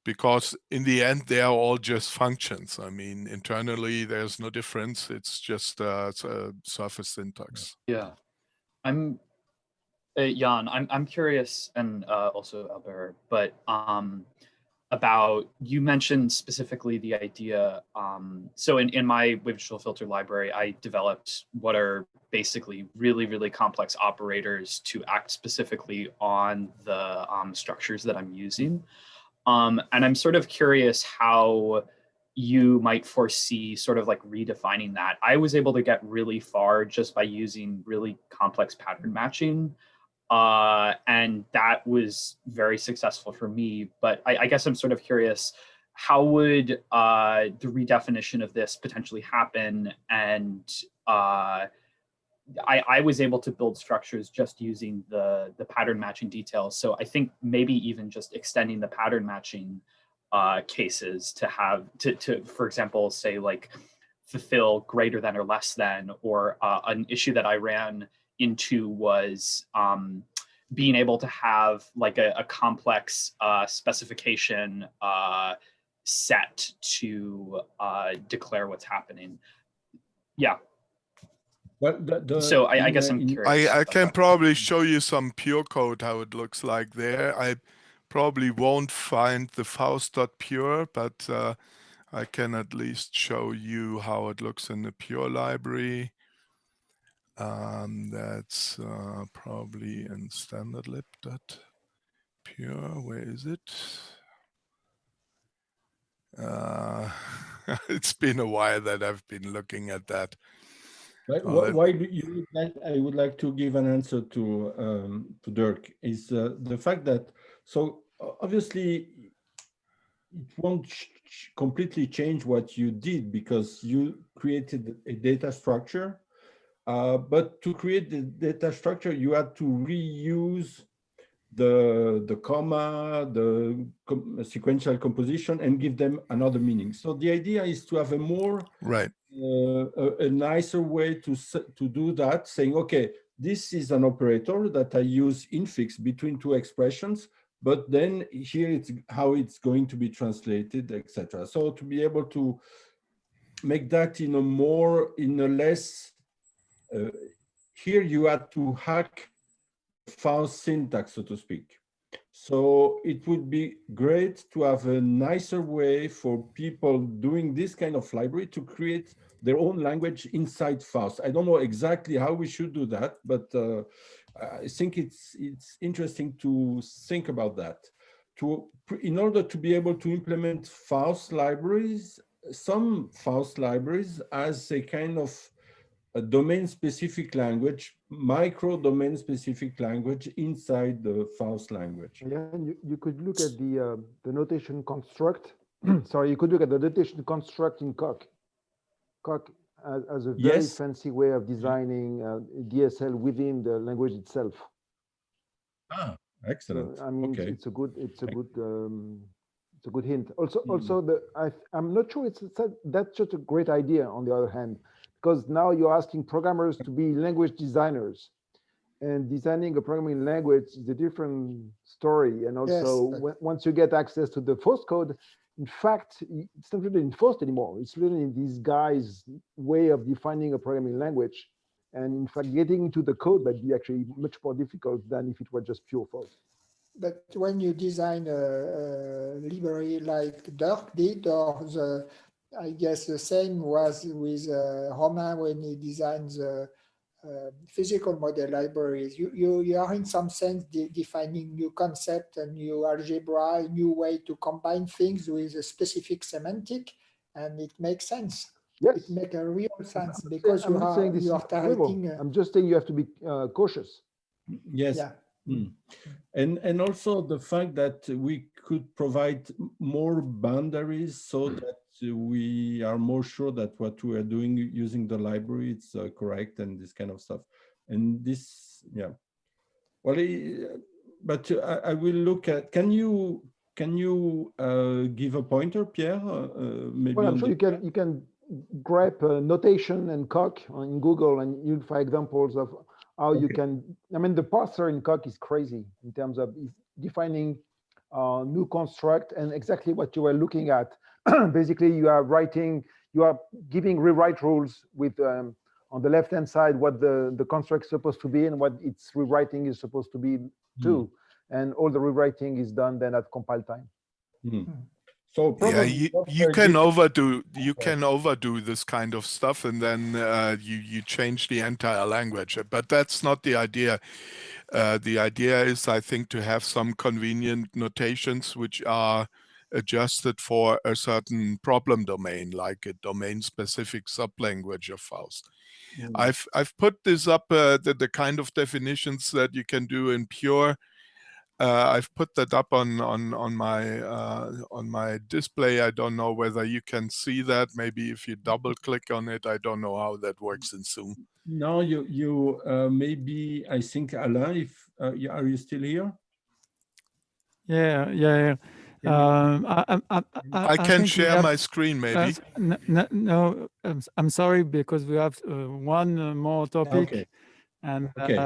Because in the end, they are all just functions. I mean, internally, there's no difference. It's just it's a surface syntax. Yeah, I'm Yann. I'm curious, and also Albert, but about, you mentioned specifically the idea. So in my visual filter library, I developed what are basically really, really complex operators to act specifically on the structures that I'm using. And I'm sort of curious how you might foresee sort of like redefining that. I was able to get really far just by using really complex pattern matching. And that was very successful for me. But I guess I'm sort of curious, how would the redefinition of this potentially happen? And I was able to build structures just using the pattern matching details. So I think maybe even just extending the pattern matching cases to have to, for example, say like fulfill greater than or less than, or an issue that I ran into was being able to have like a complex specification set to declare what's happening. Yeah. Well, so I guess I'm curious. I can probably show you some pure code, how it looks like there. I probably won't find the Faust.pure, but I can at least show you how it looks in the pure library. That's probably in standardlib.pure. Where is it? It's been a while that I've been looking at that. Why do you like, I would like to give an answer to Dirk, is the fact that, so obviously it won't completely change what you did because you created a data structure, but to create the data structure, you had to reuse the comma, the sequential composition, and give them another meaning. So the idea is to have a more a nicer way to do that, saying, okay, this is an operator that I use infix between two expressions, but then here it's how it's going to be translated, etc. So to be able to make that in a less, here you had to hack Faust syntax, so to speak. So it would be great to have a nicer way for people doing this kind of library to create their own language inside Faust. I don't know exactly how we should do that, but I think it's interesting to think about that. In order to be able to implement Faust libraries, some Faust libraries as a kind of a domain-specific language, micro-domain-specific language inside the Faust language. Yeah, you could look at the notation construct. Sorry, you could look at the notation construct in Coq. Coq as a very fancy way of designing DSL within the language itself. Ah, excellent. So, I mean, it's a good hint. Also, I'm not sure that's just a great idea. On the other hand, because now you're asking programmers to be language designers, and designing a programming language is a different story. And also, once you get access to the Faust code, in fact, it's not really in Faust anymore. It's really in this guy's way of defining a programming language. And in fact, getting into the code might be actually much more difficult than if it were just pure Faust. But when you design a library like Dirk did, or I guess the same was with Romain when he designs physical model libraries, you are in some sense defining new concept, a new algebra, a new way to combine things with a specific semantic, and it makes sense. Yes, it makes a real sense because you are targeting. I'm just saying you have to be cautious. Yes. Yeah. And also the fact that we could provide more boundaries so that we are more sure that what we are doing using the library is correct and this kind of stuff. And this, yeah. Well, but I will look at. Can you give a pointer, Pierre? Maybe well, I'm sure you can grab notation and Coq in Google, and you'll find examples of how you can. I mean, the parser in Coq is crazy in terms of defining new construct and exactly what you were looking at. Basically, you are giving rewrite rules with on the left-hand side what the construct is supposed to be and what its rewriting is supposed to be too. And all the rewriting is done then at compile time. So you can overdo this kind of stuff, and then you change the entire language. But that's not the idea. The idea is, I think, to have some convenient notations which are adjusted for a certain problem domain, like a domain-specific sublanguage of Faust. I've put this up, the kind of definitions that you can do in pure. I've put that up on my display. I don't know whether you can see that. Maybe if you double click on it, I don't know how that works in Zoom. No, you maybe, I think, Alain, if are you still here? Yeah. I can think we share have, my screen, maybe. no, I'm sorry, because we have one more topic, Okay. and Okay.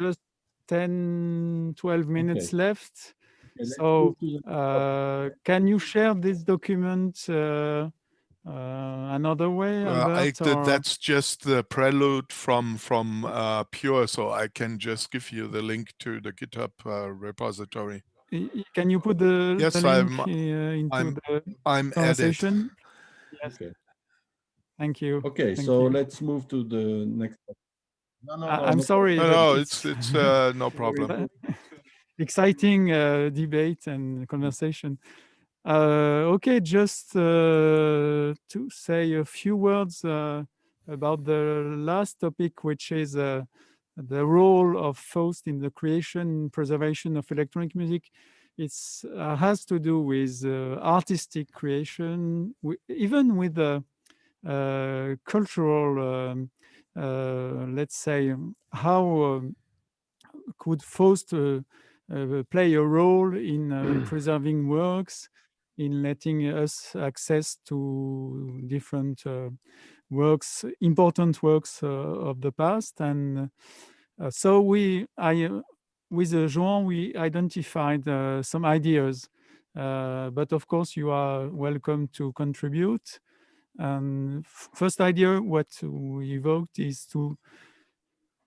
just 10, 12 minutes Okay. left. Let's So move to the next topic. can you share this document another way, Albert? That's just the prelude from Pure, so I can just give you the link to the GitHub repository. Can you put the Yes, link into the I'm conversation? Yes. Okay. Thank you. Okay, Thank so you. let's move to the next topic. No, I'm no sorry. No, it's no problem. Exciting debate and conversation. Okay, just to say a few words about the last topic, which is the role of Faust in the creation and preservation of electronic music. It has to do with artistic creation, even with cultural, let's say, how could Faust play a role in preserving works, in letting us access to different works, important works of the past. And so with João, we identified some ideas, but of course you are welcome to contribute. First idea, what we evoked is to,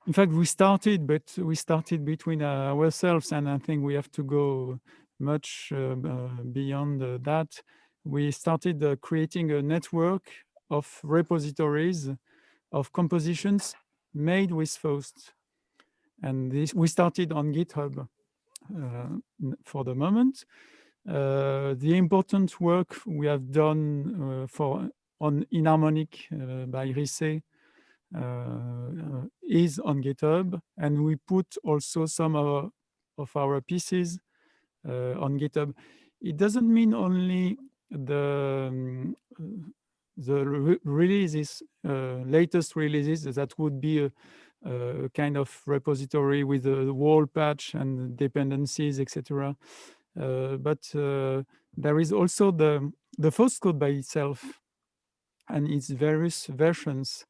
in fact, we started between ourselves, and I think we have to go much beyond that. We started creating a network of repositories of compositions made with Faust. And we started on GitHub for the moment. The important work we have done on Inharmonic by Risset is on GitHub, and we put also some of our pieces on GitHub. It doesn't mean only the releases, latest releases, that would be a kind of repository with a wall patch and dependencies, etc. But there is also the Faust code by itself and its various versions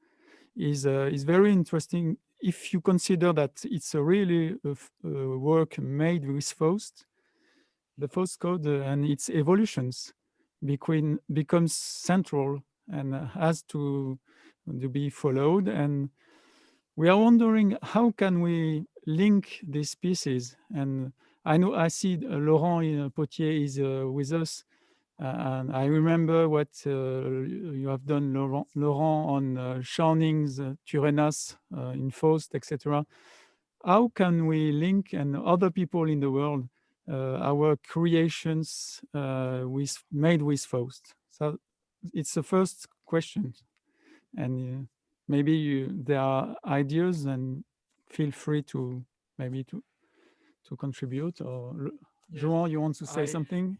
is very interesting if you consider that it's a really work made with Faust. The Faust code and its evolutions becomes central and has to be followed. And we are wondering, how can we link these pieces? And I see Laurent Potier is with us. And I remember what you have done, Laurent, on Schoening's Turenas in Faust, etc. How can we link, and other people in the world, our creations made with Faust? So it's the first question. And maybe there are ideas, and feel free to maybe to contribute. Or yes. João, you want to say something?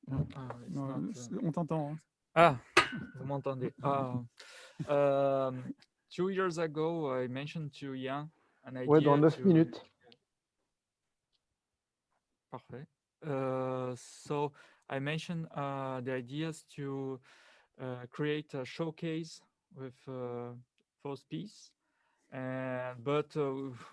On t'entend. Ah, vous m'entendez. 2 years ago, I mentioned to Yann an idea. Ouais, dans 9 minutes. Parfait. So I mentioned the ideas to create a showcase with Faust piece. But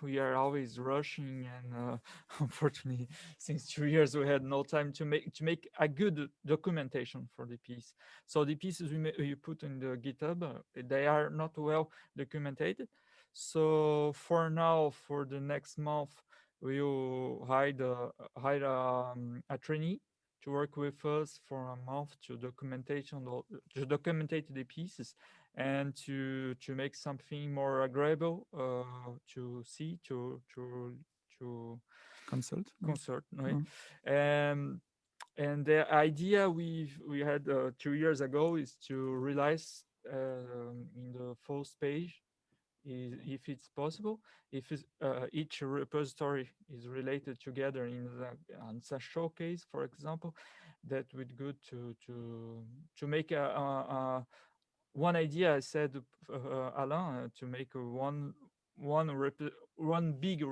we are always rushing, and unfortunately, since 2 years we had no time to make a good documentation for the piece. So the pieces we put in the GitHub, they are not well documented. So for now, for the next month, we will hire a trainee to work with us for a month to document the pieces, and to make something more agreeable to see, to consult. Right? And the idea we had 2 years ago is to release in the Faust page, if it's possible, if each repository is related together in a showcase, for example, that would good to make one idea. I said, Alain, to make one big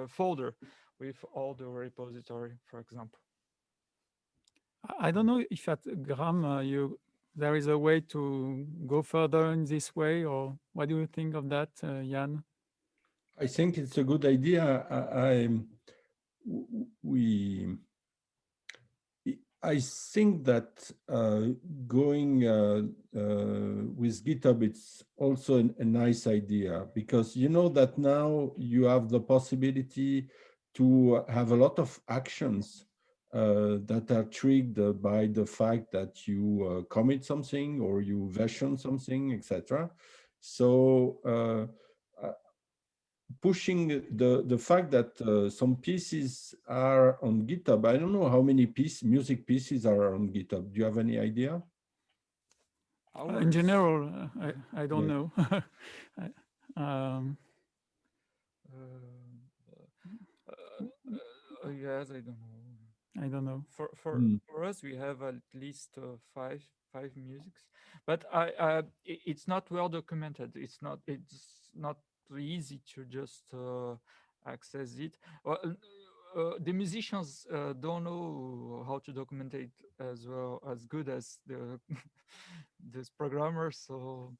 folder with all the repository, for example. I don't know if at Gram there is a way to go further in this way, or what do you think of that, Yann? I think it's a good idea. I think that going with GitHub, it's also a nice idea, because you know that now you have the possibility to have a lot of actions that are triggered by the fact that you commit something or you version something, etc. So pushing the fact that some pieces are on GitHub. I don't know how many music pieces are on GitHub. Do you have any idea? In general, I don't know. Yes, I don't know. I don't know. For us, we have at least five musics, but it's not well documented. It's not easy to just access it. The musicians don't know how to document it as well as good as this programmer. So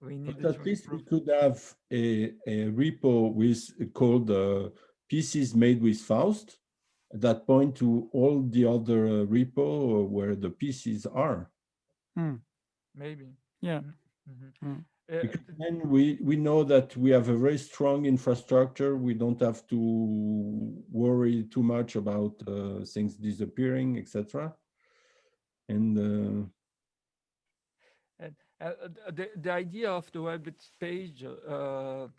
we need. But at least we could have a repo called pieces made with Faust that point to all the other repo where the pieces are. Maybe. Yeah. Because then we know that we have a very strong infrastructure. We don't have to worry too much about things disappearing, etc. And the idea of the web page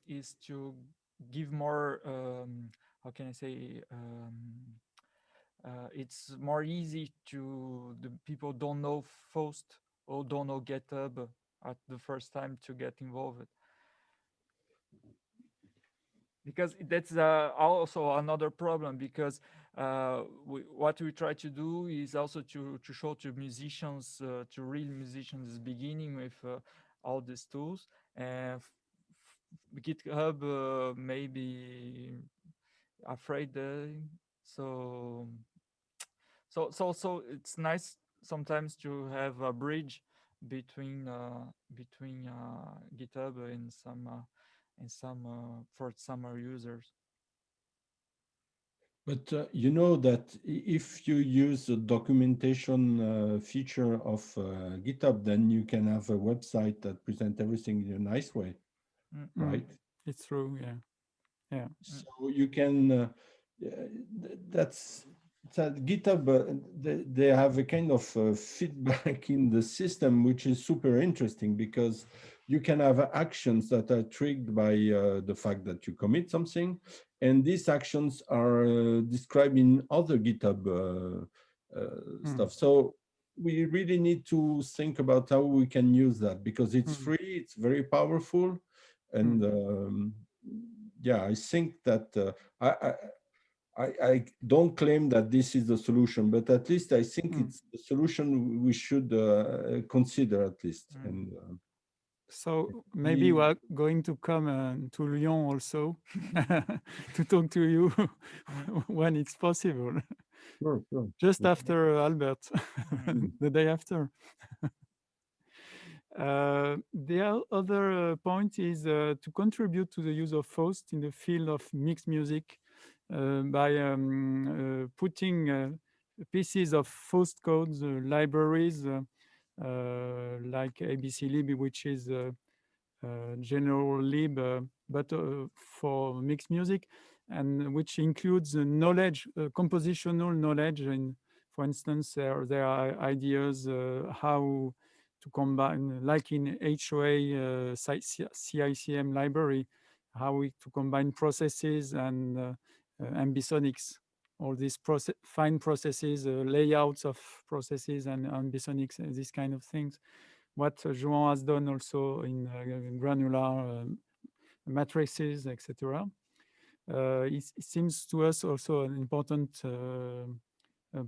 is to give more, how can I say, it's more easy to the people don't know Faust or don't know GitHub at the first time to get involved. Because that's also another problem, because what we try to do is also to show to musicians, to real musicians, beginning with all these tools. And GitHub may be afraid. So it's nice sometimes to have a bridge between GitHub and some for some users. But you know that if you use the documentation feature of GitHub, then you can have a website that presents everything in a nice way, right? It's true, yeah. So you can. That's GitHub. They have a kind of feedback in the system, which is super interesting, because you can have actions that are triggered by the fact that you commit something, and these actions are described in other GitHub stuff. So we really need to think about how we can use that, because it's free, it's very powerful, and yeah, I think that I don't claim that this is the solution, but at least I think it's the solution we should consider at least. And so maybe we are going to come to Lyon also to talk to you when it's possible. Sure. Just after Albert, the day after. The other point is to contribute to the use of Faust in the field of mixed music by putting pieces of Faust codes, libraries like ABClib, which is general lib, but for mixed music, and which includes knowledge, compositional knowledge. And for instance, there are ideas how to combine, like in HOA CICM library, how to combine processes and ambisonics, all these fine processes, layouts of processes and ambisonics, these kind of things. What João has done also in granular matrices, etc. It seems to us also an important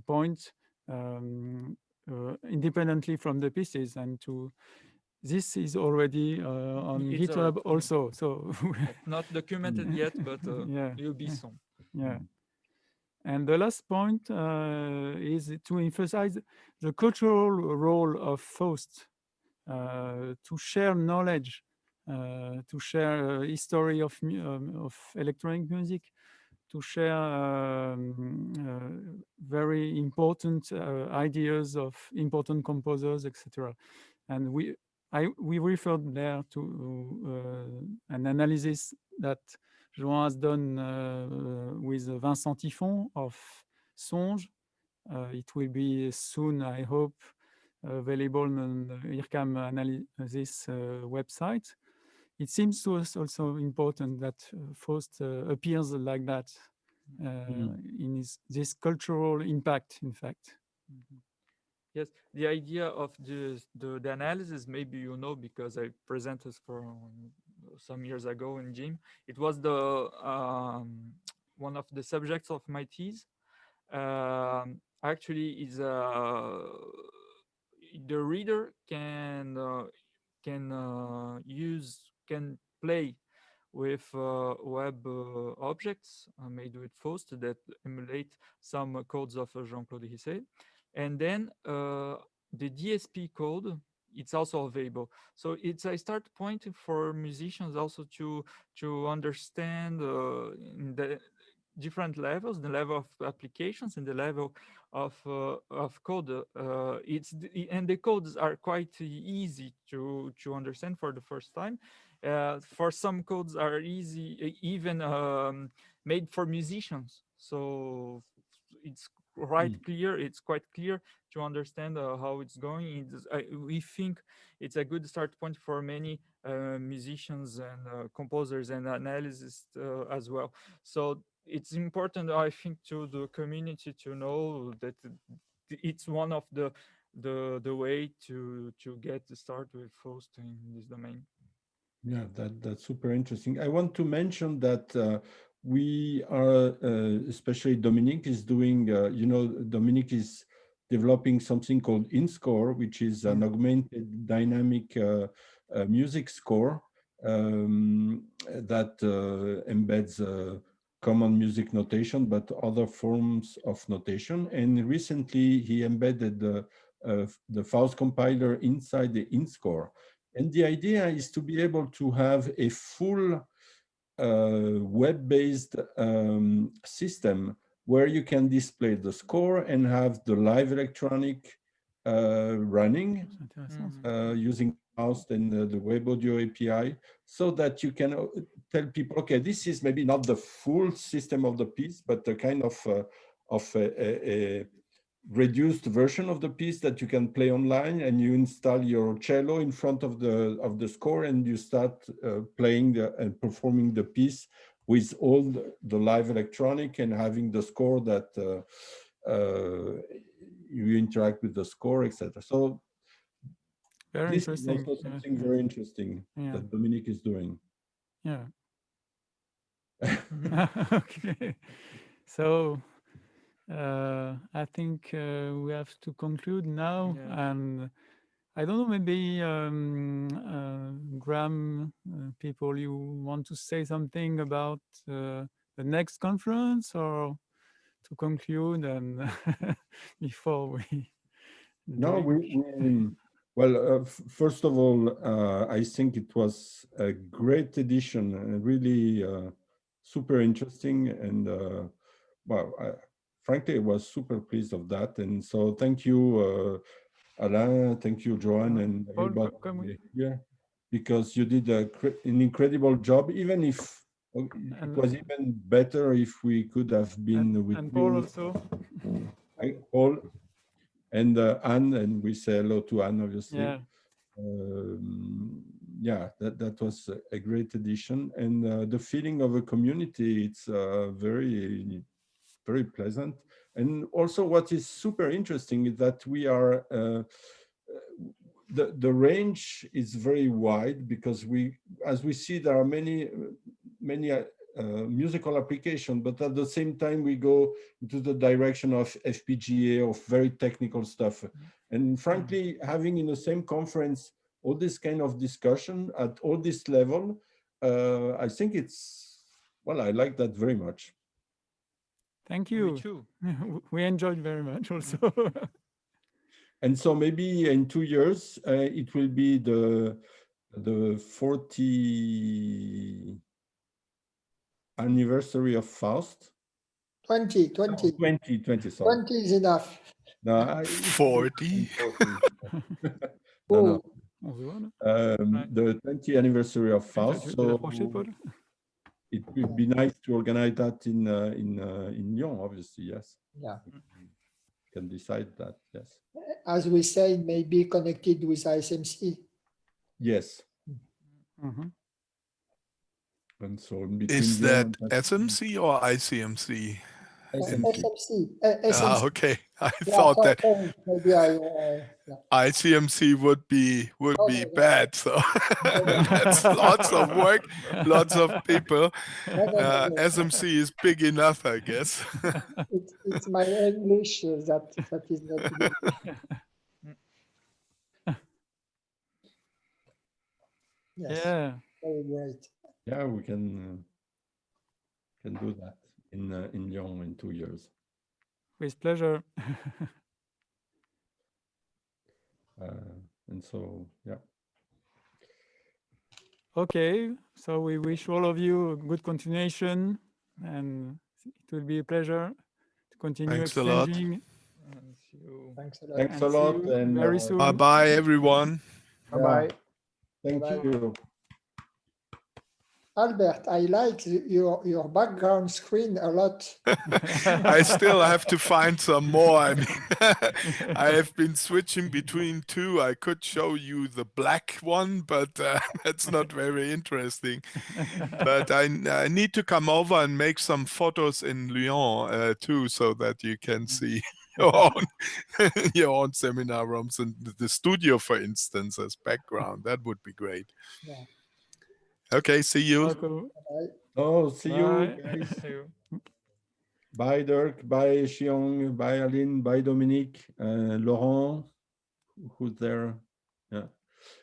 point, independently from the pieces, and to this is already on It's GitHub already, also. So not documented yet, but yeah, will be soon. yeah. And the last point is to emphasize the cultural role of Faust, to share knowledge, to share history of electronic music, to share very important ideas of important composers, etc. And we referred there to an analysis that João has done with Vincent Tiffon of Songe. It will be soon, I hope, available on the IRCAM analysis website. It seems to us also important that Faust appears like that in this cultural impact, in fact. Yes, the idea of the analysis, maybe you know, because I presented for some years ago in GYM. It was the one of the subjects of my thesis. Actually, is the reader can play with web objects made with Faust that emulate some codes of Jean-Claude Risset. And then the DSP code, it's also available. So I start pointing for musicians also to understand in the different levels, the level of applications and the level of code. And the codes are quite easy to understand for the first time. For some codes are easy, even made for musicians. So it's clear. It's quite clear to understand how it's going. We think it's a good start point for many musicians and composers and analysts as well. So it's important, I think, to the community to know that it's one of the way to get the start with Faust in this domain. Yeah, that's super interesting. I want to mention that we are, especially Dominique is doing, Dominique is developing something called InScore, which is an augmented dynamic music score that embeds common music notation, but other forms of notation. And recently he embedded the Faust compiler inside the InScore. And the idea is to be able to have a full web-based system where you can display the score and have the live electronic running using Faust and the web audio API, so that you can tell people, okay, this is maybe not the full system of the piece, but a kind of a reduced version of the piece that you can play online, and you install your cello in front of the score, and you start playing and performing the piece with all the live electronic and having the score that you interact with the score, etc. So very this is interesting. also something very interesting that Dominique is doing. Yeah. Okay. So I think we have to conclude now, and I don't know, maybe Graham, people, you want to say something about the next conference, or to conclude and before we well, first of all, I think it was a great edition, and really super interesting, and frankly, I was super pleased of that. And so thank you, Alain, thank you, Joan, and everybody here, because you did an incredible job, even if it was even better if we could have been with and you. Paul also. Paul and Anne, and we say hello to Anne, obviously. Yeah. That was a great edition, and the feeling of a community, it's very, very pleasant. And also what is super interesting is that we are the range is very wide, because as we see, there are many musical application, but at the same time we go into the direction of FPGA, of very technical stuff. And frankly, having in the same conference all this kind of discussion at all this level, I think it's, well, I like that very much. Thank you. Me too. We enjoyed very much also. And so maybe in 2 years, it will be the 40th anniversary of Faust. 20, Oh, 20, sorry. 20 is enough. No, 40. No. On se voit, là. The 20th anniversary of Faust. Tu So l'as approché, Paul? it would be nice to organize that in Lyon, obviously, yes. Yeah. Can decide that, yes. As we said, maybe connected with ISMC. Yes. Mm-hmm. And so in between Is Lyon that and SMC or ICMC? SMC. Ah, okay. I Yeah, thought that maybe yeah. ICMC would be bad. So that's lots of work, lots of people. No. SMC is big enough, I guess. It's my English that is not good. Yes, Yeah. very great. yeah, we can do that in Lyon in 2 years. With pleasure. And so, yeah. Okay, so we wish all of you a good continuation, and it will be a pleasure to continue Thanks a lot. exchanging. Thanks a lot. Thanks a And see lot. you And very soon. Bye-bye, everyone. Bye-bye. Thank Bye-bye. you. Albert, I like your background screen a lot. I still have to find some more. I mean, I have been switching between two. I could show you the black one, but that's not very interesting. But I need to come over and make some photos in Lyon too, so that you can see your own seminar rooms and the studio, for instance, as background. That would be great. Yeah. Okay, see you. Marco. Oh, see you Bye. guys. See you. Bye Dirk, bye Xiong, bye Aline, bye Dominique, Laurent, who's there? Yeah.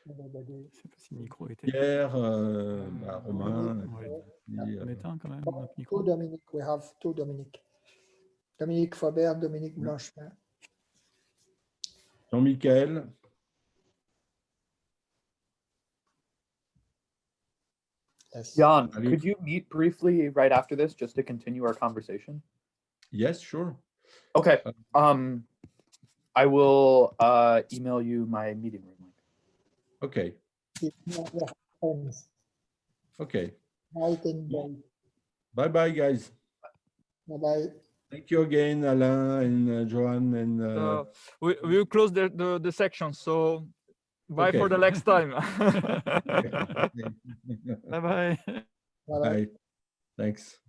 Je sais pas si le micro était. Pierre, Romain. On éteint quand même notre Two micro. Dominique, we have two Dominique. Dominique Faubert, Dominique Blanchemin. Jean-Michel. Yes. Yann, Ali. could you meet briefly right after this just to continue our conversation? Yes, sure. Okay. I will email you my meeting room link. Okay. Okay. Night and day. Bye-bye, guys. Bye-bye. Thank you again, Alain and Johan. And We will close the section, so bye Okay. for the next time. Bye bye. Bye-bye. Bye. Thanks.